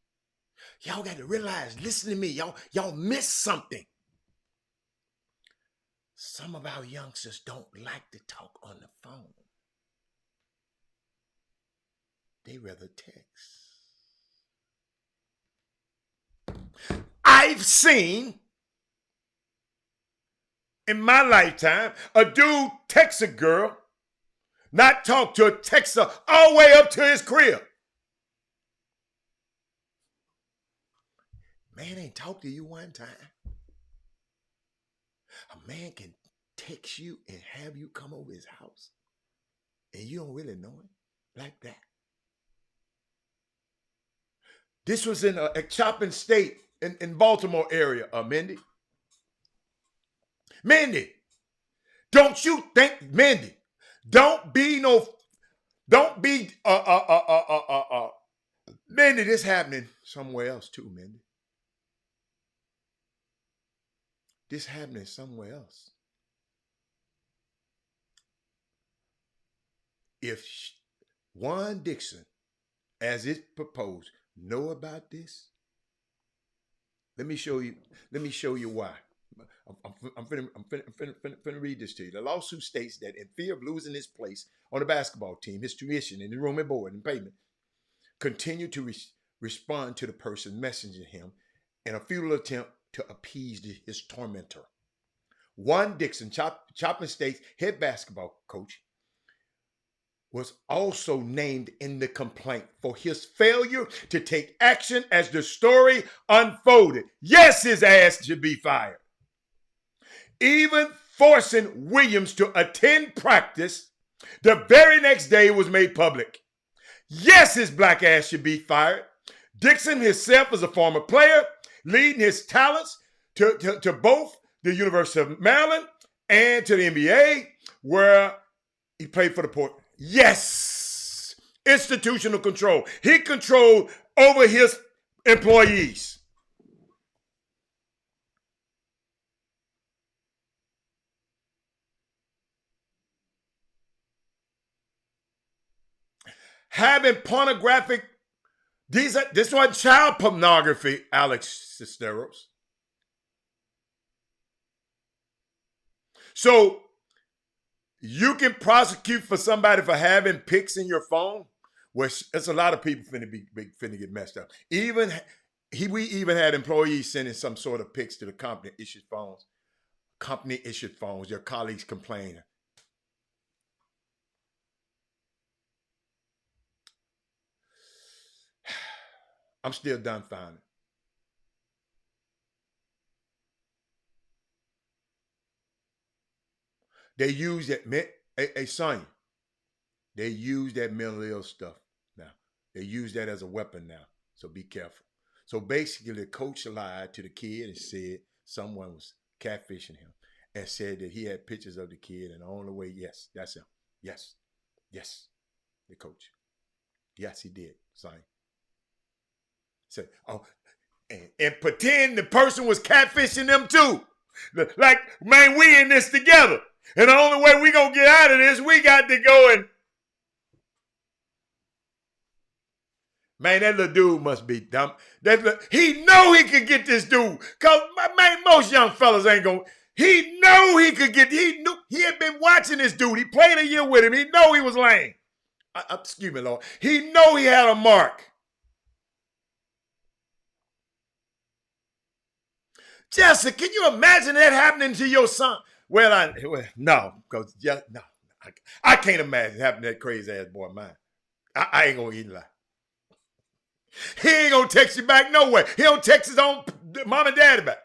Y'all got to realize, listen to me, y'all miss something. Some of our youngsters don't like to talk on the phone. They rather text. I've seen in my lifetime a dude text a girl, not talk to her, text her all the way up to his crib. Man ain't talked to you one time. A man can text you and have you come over his house and you don't really know him like that. This was in a Chapin State in Baltimore area, Mindy. Mindy, don't you think, Mindy, Mindy, this happening somewhere else too, Mindy. This happening somewhere else. If Juan Dixon, as it proposed, know about this, let me show you why. I'm finna read this to you. The lawsuit states that in fear of losing his place on the basketball team, his tuition and the room and board and payment, continue to respond to the person messaging him in a futile attempt to appease his tormentor. Juan Dixon, Chapin State's head basketball coach, was also named in the complaint for his failure to take action as the story unfolded. Yes, his ass should be fired. Even forcing Williams to attend practice the very next day was made public. Yes, his black ass should be fired. Dixon himself is a former player, leading his talents to both the University of Maryland and to the NBA, where he played for the Port. Yes, institutional control. He controlled over his employees. Having pornographic, this was child pornography, Alex Cisneros. So you can prosecute for somebody for having pics in your phone. Well, it's a lot of people finna get messed up. We even had employees sending some sort of pics to the company issued phones. Company issued phones. Their colleagues complaining. I'm still dumbfounded. They use that, hey son, they use that mental ill stuff now. They use that as a weapon now, so be careful. So basically, the coach lied to the kid and said someone was catfishing him and said that he had pictures of the kid, and the only way, yes, that's him. Yes, the coach. Yes, he did, son. Say, oh, and pretend the person was catfishing them too. Like, man, we in this together. And the only way we gonna get out of this, we got to go and... Man, that little dude must be dumb. He know he could get this dude. Because, man, most young fellas ain't gonna... He knew he could get... He had been watching this dude. He played a year with him. He know he was lame. Excuse me, Lord. He know he had a mark. Jessica, can you imagine that happening to your son? Well, no, because no, I can't imagine happening to that crazy ass boy of mine. I ain't gonna even lie. He ain't gonna text you back no way. He don't text his own mom and daddy back.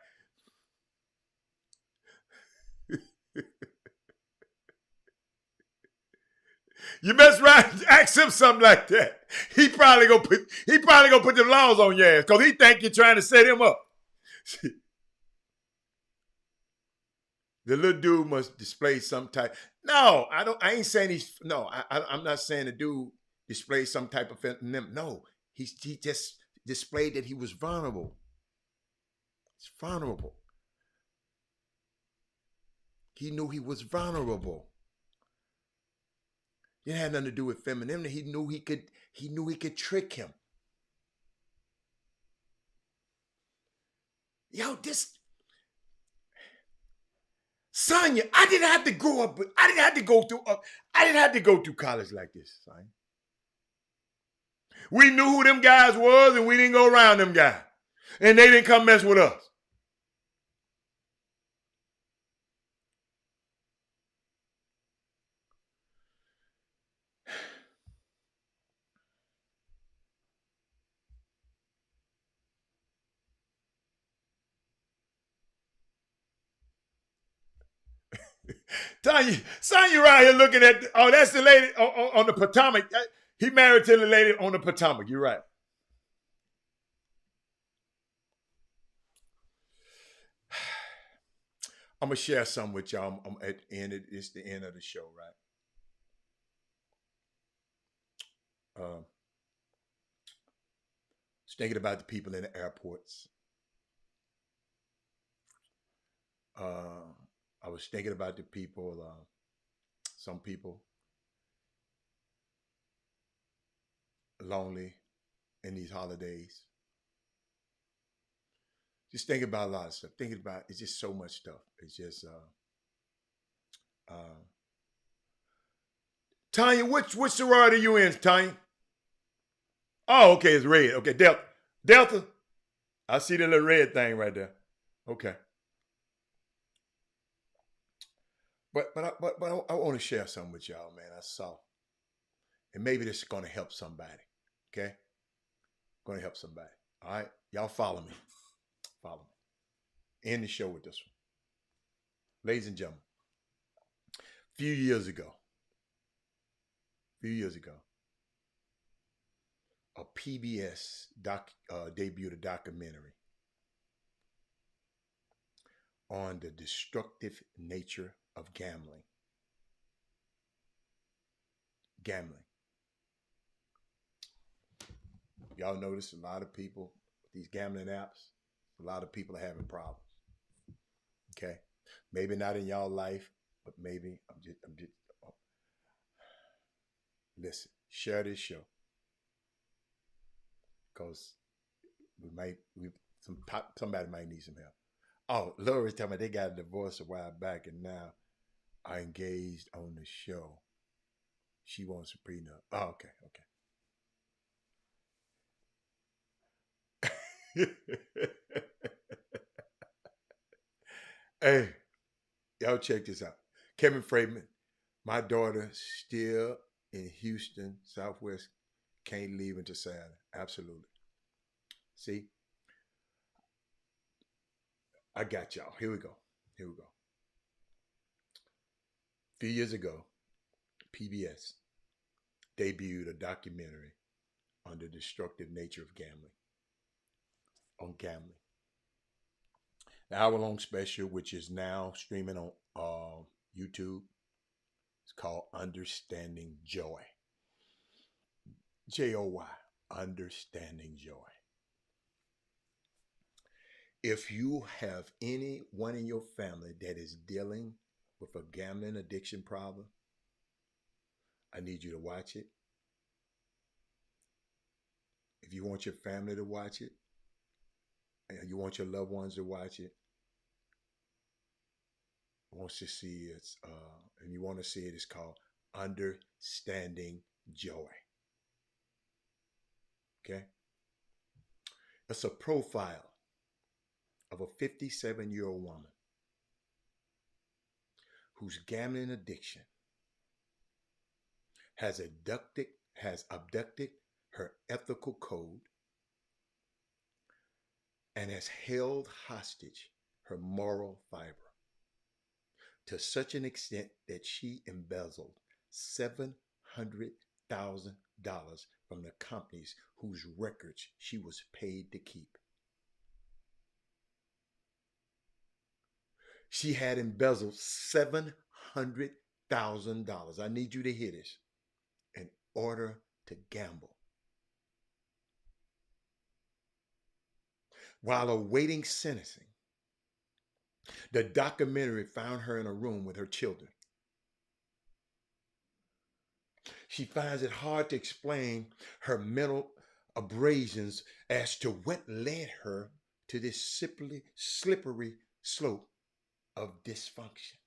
You mess around and ask him something like that. He probably gonna put them laws on your ass because he think you're trying to set him up. The little dude must display some type. No, I ain't saying I'm not saying the dude displayed some type of femininity. No, he just displayed that he was vulnerable. It's vulnerable. He knew he was vulnerable. It had nothing to do with femininity. He knew he could trick him. Yo, Sonya, I didn't have to grow up, but I didn't have to go through college like this, Sonya. We knew who them guys was, and we didn't go around them guys. And they didn't come mess with us. Sonya right here looking at, that's the lady on the Potomac. He married to the lady on the Potomac. You're right. I'm going to share something with y'all. I'm at the end. It's the end of the show, right? Just thinking about the people in the airports. I was thinking about the people, some people lonely in these holidays. Just thinking about a lot of stuff. Thinking about, it's just so much stuff. It's just, Tanya, which sorority you in, Tanya? Oh, okay, it's red. Okay, Delta. Delta? I see the little red thing right there. Okay. But I want to share something with y'all, man. I saw. And maybe this is going to help somebody. Okay? Going to help somebody. All right? Y'all follow me. Follow me. End the show with this one. Ladies and gentlemen, a few years ago, a PBS debuted a documentary on the destructive nature of gambling. Y'all notice a lot of people, these gambling apps, a lot of people are having problems. Okay? Maybe not in y'all life, but maybe I'm just listen, share this show. Because somebody might need some help. Oh, Lori's telling me they got a divorce a while back and now are engaged on the show. She wants a prenup. Oh, okay. Hey, y'all check this out. Kevin Freeman, my daughter still in Houston, Southwest, can't leave until Saturday. Absolutely. See? I got y'all. Here we go. A few years ago, PBS debuted a documentary on the destructive nature of gambling. On gambling. The hour-long special, which is now streaming on YouTube, it's called Understanding Joy. Joy. Understanding Joy. If you have anyone in your family that is dealing with a gambling addiction problem, I need you to watch it. If you want your family to watch it, and you want your loved ones to watch it, I want you to see it, and you want to see it, it's called Understanding Joy. Okay? It's a profile of a 57-year-old woman whose gambling addiction has abducted her ethical code and has held hostage her moral fiber to such an extent that she embezzled $700,000 from the companies whose records she was paid to keep. She had embezzled $700,000. I need you to hear this. In order to gamble. While awaiting sentencing, the documentary found her in a room with her children. She finds it hard to explain her mental abrasions as to what led her to this slippery slope of dysfunction.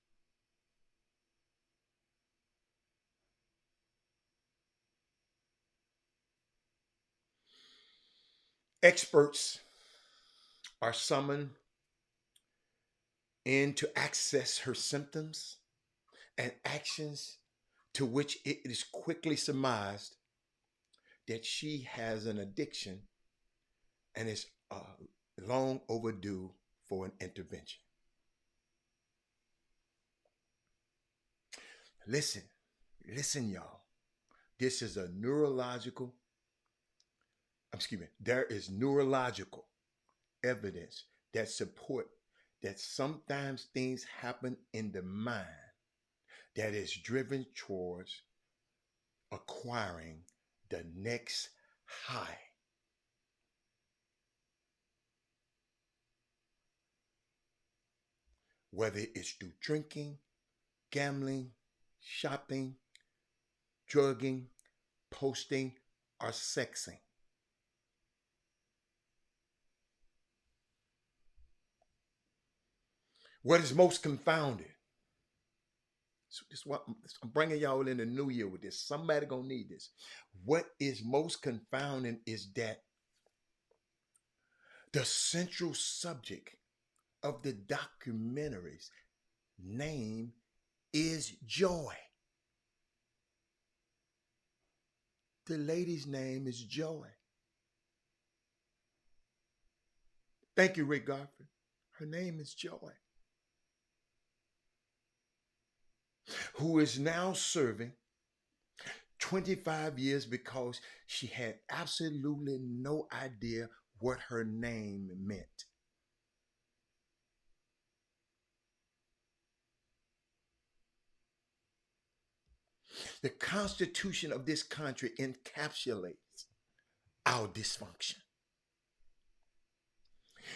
Experts are summoned in to access her symptoms and actions, to which it is quickly surmised that she has an addiction and is long overdue for an intervention. Listen, y'all. There is neurological evidence that support that sometimes things happen in the mind that is driven towards acquiring the next high. Whether it's through drinking, gambling, shopping, drugging, posting, or sexing. What is most confounded? So this is what I'm bringing y'all in the new year with this. Somebody gonna need this. What is most confounding is that the central subject of the documentary's name is Joy. The lady's name is Joy. Thank you, Rick Garford. Her name is Joy, who is now serving 25 years because she had absolutely no idea what her name meant. The Constitution of this country encapsulates our dysfunction.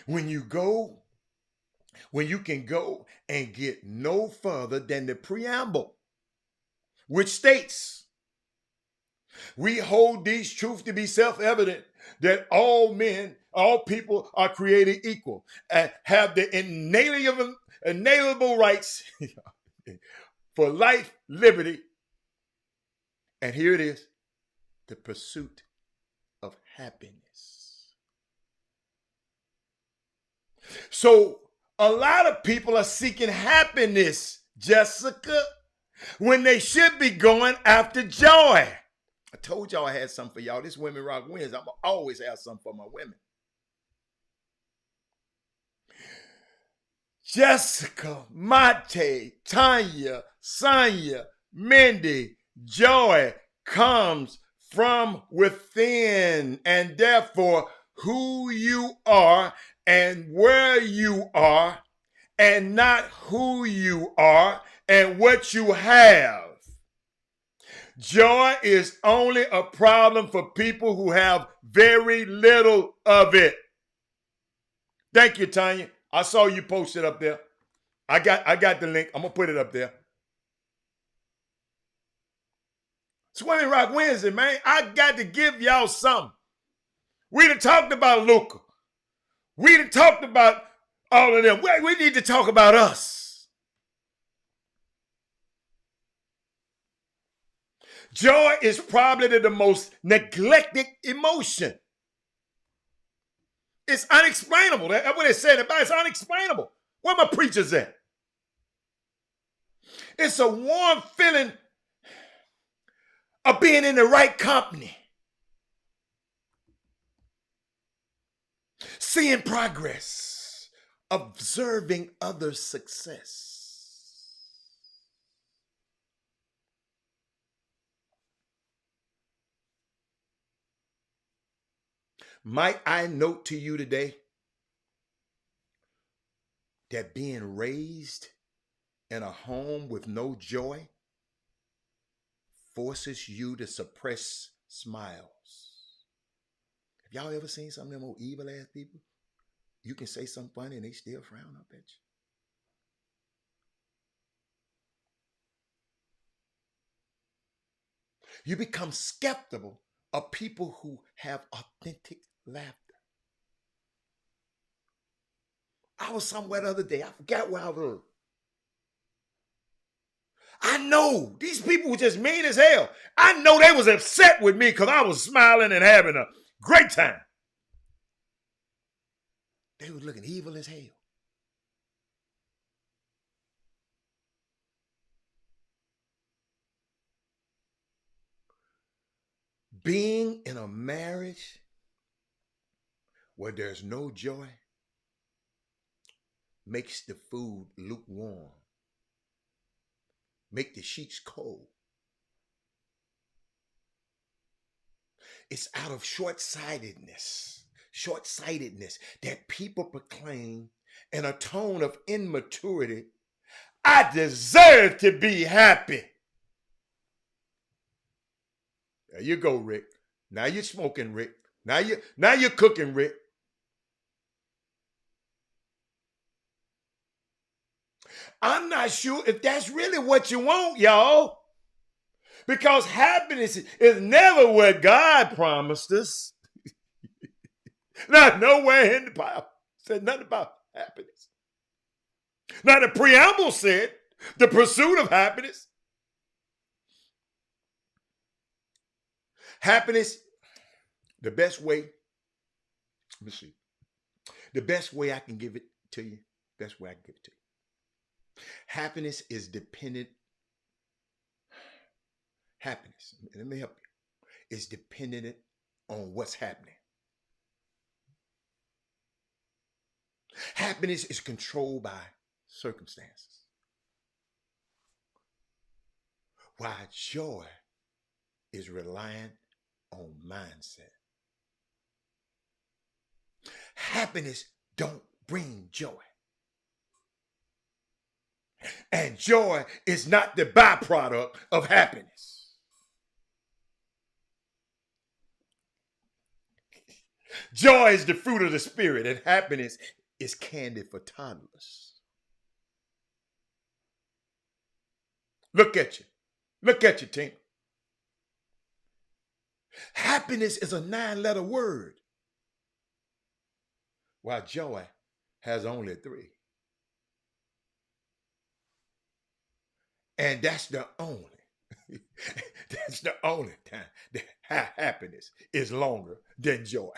When you can go and get no further than the preamble, which states, we hold these truths to be self-evident, that all men, all people are created equal and have the inalienable rights for life, liberty, and here it is, the pursuit of happiness. So a lot of people are seeking happiness, Jessica, when they should be going after joy. I told y'all I had something for y'all. This Women Rock Wednesday. I'm going to always have something for my women. Jessica, Mate, Tanya, Sonia, Mindy, joy comes from within, and therefore who you are and where you are, and not who you are and what you have. Joy is only a problem for people who have very little of it. Thank you, Tanya. I saw you post it up there. I got the link. I'm gonna put it up there. It's Women Rock Wednesday, man. I got to give y'all something. We done talked about Luca. We done talked about all of them. We need to talk about us. Joy is probably the most neglected emotion. It's unexplainable. That's what they said about it. It's unexplainable. Where my preachers at? It's a warm feeling of being in the right company. Seeing progress. Observing others' success. Might I note to you today that being raised in a home with no joy forces you to suppress smiles. Have y'all ever seen some of them old evil ass people? You can say something funny and they still frown up at you. You become skeptical of people who have authentic laughter. I was somewhere the other day. I forgot where I was. I know these people were just mean as hell. I know they was upset with me because I was smiling and having a great time. They was looking evil as hell. Being in a marriage where there's no joy makes the food lukewarm, make the sheets cold. It's out of short-sightedness that people proclaim in a tone of immaturity, I deserve to be happy. There you go, Rick. Now you're smoking, Rick. Now you're cooking, Rick. I'm not sure if that's really what you want, y'all. Because happiness is never what God promised us. Not nowhere in the Bible said nothing about happiness. Now the preamble said the pursuit of happiness. Happiness, the best way, let me see. The best way I can give it to you, happiness is dependent. Happiness, let me help you, is dependent on what's happening. Happiness is controlled by circumstances, while joy is reliant on mindset. Happiness don't bring joy. And joy is not the byproduct of happiness. Joy is the fruit of the spirit, and happiness is candy for toddlers. Look at you, team. Happiness is a 9-letter word, while joy has only 3. And that's the only time that happiness is longer than joy.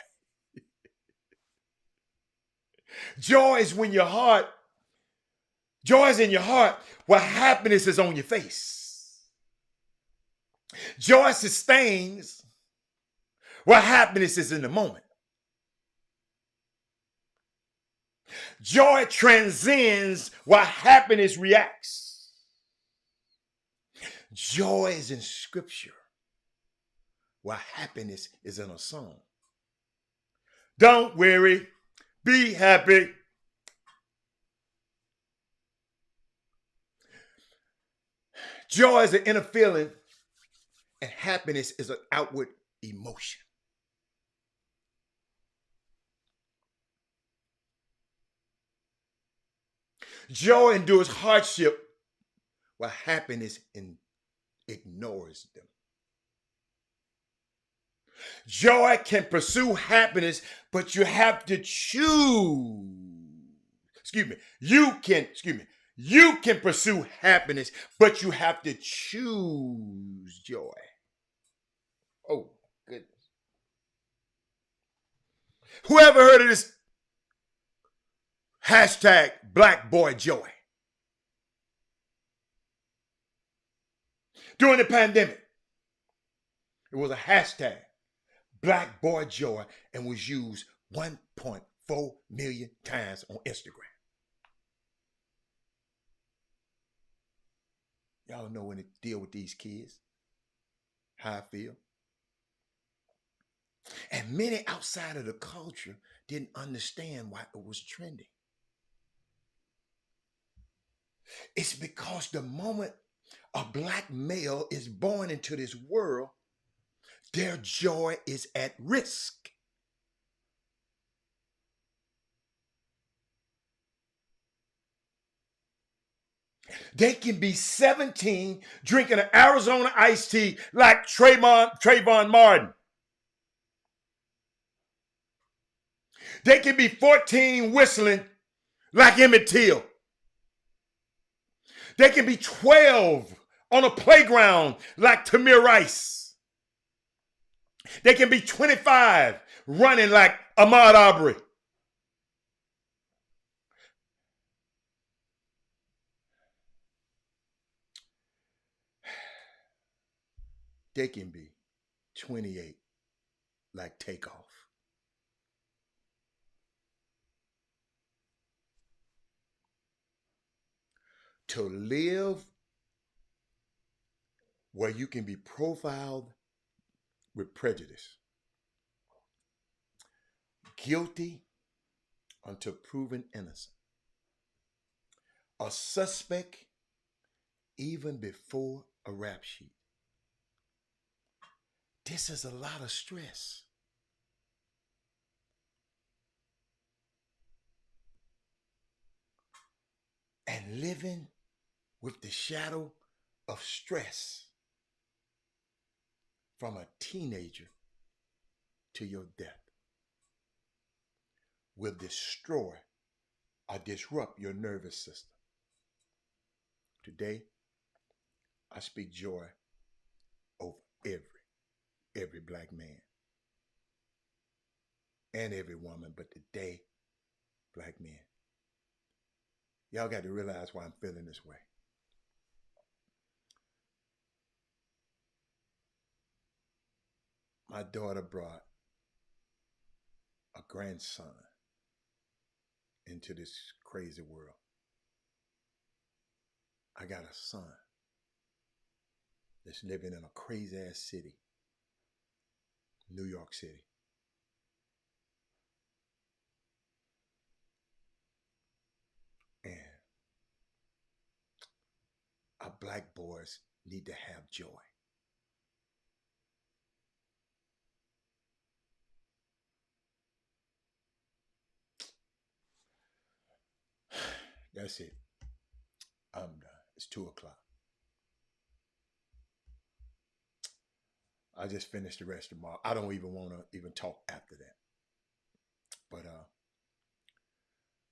Joy is in your heart while happiness is on your face. Joy sustains while happiness is in the moment. Joy transcends while happiness reacts. Joy is in scripture while happiness is in a song. Don't worry, be happy. Joy is an inner feeling, and happiness is an outward emotion. Joy endures hardship while happiness ignores them. Joy can pursue happiness, but you have to choose. You can pursue happiness, but you have to choose joy. Oh, goodness. Whoever heard of this hashtag Black Boy Joy? During the pandemic, it was a hashtag Black Boy Joy and was used 1.4 million times on Instagram. Y'all know when to deal with these kids, how I feel. And many outside of the culture didn't understand why it was trending. It's because the moment a black male is born into this world, their joy is at risk. They can be 17 drinking an Arizona iced tea like Trayvon Martin. They can be 14 whistling like Emmett Till. They can be 12 on a playground like Tamir Rice. They can be 25 running like Ahmaud Arbery. they can be 28 like Takeoff. To live where you can be profiled with prejudice, guilty until proven innocent, a suspect even before a rap sheet. This is a lot of stress. And living with the shadow of stress from a teenager to your death will destroy or disrupt your nervous system. Today, I speak joy over every black man and every woman, but today, black men. Y'all got to realize why I'm feeling this way. My daughter brought a grandson into this crazy world. I got a son that's living in a crazy ass city, New York City. And our black boys need to have joy. That's it. I'm done. It's 2 o'clock. I just finished the rest of my. I don't even want to even talk after that. But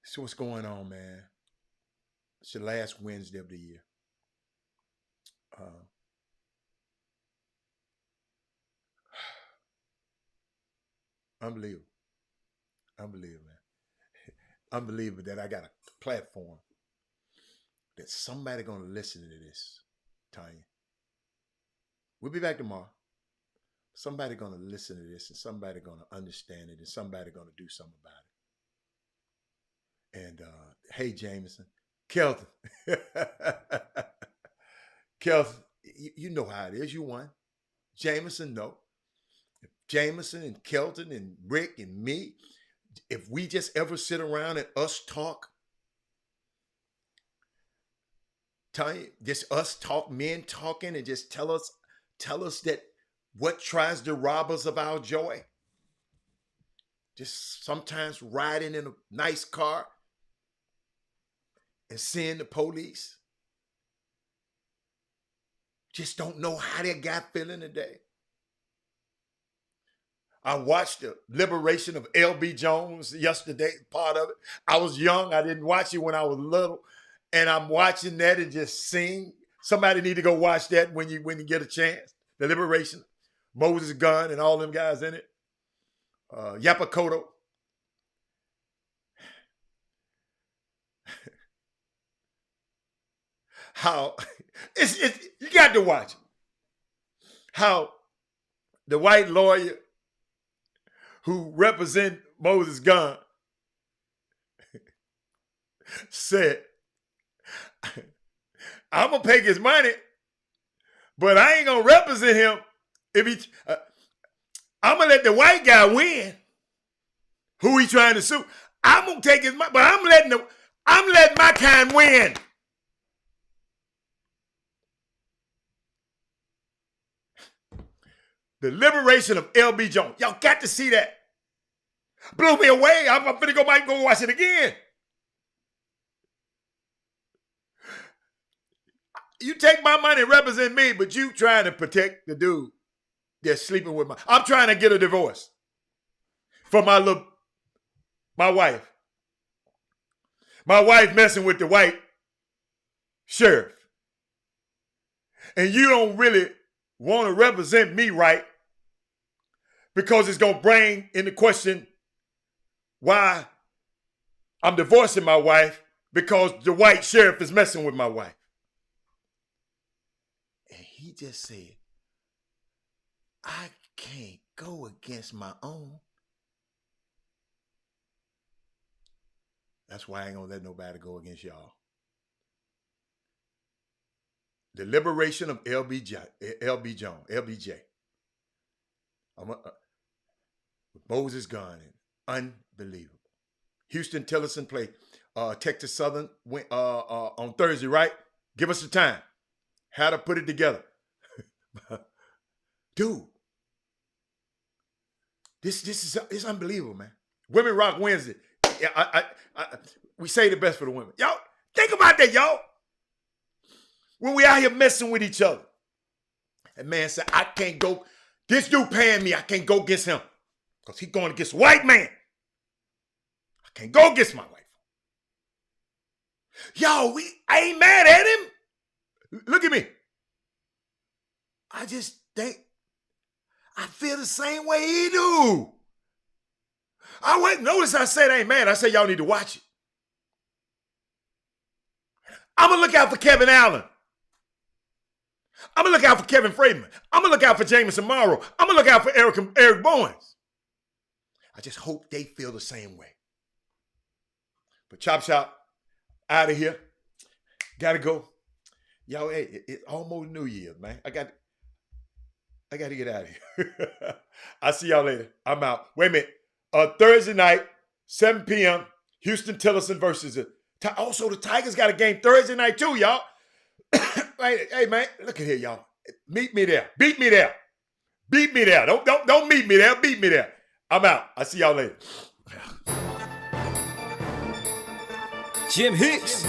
so what's going on, man? It's the last Wednesday of the year. Unbelievable. Unbelievable, man. Unbelievable that I got a platform that somebody gonna listen to this, Tanya. We'll be back tomorrow. Somebody gonna listen to this and somebody gonna understand it and somebody gonna do something about it. And hey, Jameson, Kelton, Kelton, you know how it is. You won. Jameson, no. Jameson and Kelton and Rick and me, if we just ever sit around and us talk, Tanya, just us talk, men talking, and just tell us that what tries to rob us of our joy. Just sometimes riding in a nice car and seeing the police. Just don't know how that guy feeling today. I watched the liberation of L.B. Jones yesterday, part of it. I was young. I didn't watch it when I was little. And I'm watching that and just seeing. Somebody need to go watch that when you get a chance. The liberation, Moses Gunn and all them guys in it. Yapakoto. How it's you got to watch it. How the white lawyer who represent Moses Gunn said, I'm going to pay his money, but I ain't going to represent him if he, I'm going to let the white guy win. Who he trying to sue? I'm going to take his money, but I'm letting my kind win. The liberation of L.B. Jones. Y'all got to see that. Blew me away. I'm finna might go watch it again. You take my money and represent me, but you trying to protect the dude that's sleeping with I'm trying to get a divorce for my wife. My wife messing with the white sheriff. And you don't really want to represent me right because it's going to bring into question why I'm divorcing my wife because the white sheriff is messing with my wife. And he just said, I can't go against my own. That's why I ain't gonna let nobody go against y'all. The liberation of LBJ. With Moses gone, unbelievable. Houston Tillotson played Texas Southern on Thursday, right? Give us the time. How to put it together. Dude, this is unbelievable, man. Women Rock Wednesday. Yeah, we say the best for the women. Y'all, think about that, y'all. When we out here messing with each other. And man said, I can't go. This dude paying me, I can't go against him. Because he's going against a white man. I can't go against my wife. Yo, I ain't mad at him. Look at me. I just think I feel the same way he do. I wouldn't notice I said I ain't mad. I said y'all need to watch it. I'm going to look out for Kevin Allen. I'm going to look out for Kevin Freeman. I'm going to look out for Jameson Morrow. I'm going to look out for Eric Bowens. I just hope they feel the same way. But Chop Shop, out of here. Got to go. Y'all, hey, it's almost New Year's, man. I got to get out of here. I'll see y'all later. I'm out. Wait a minute. Thursday night, 7 p.m., Houston Tillotson versus also the Tigers got a game Thursday night too, y'all. Hey, man, look at here, y'all. Meet me there. Beat me there. Beat me there. Don't meet me there. Beat me there. I'm out. I'll see y'all later. Jim Hicks,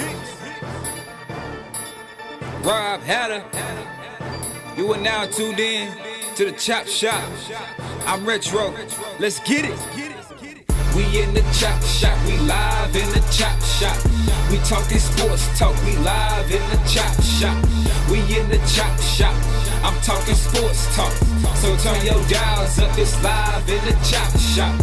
Rob Hatter, you are now tuned in to the Chop Shop. I'm Retro. Let's get it. We in the Chop Shop. We live in the Chop Shop. We talking sports talk. We live in the Chop Shop. We in the Chop Shop. I'm talking sports talk. So turn your dials up. It's live in the Chop Shop.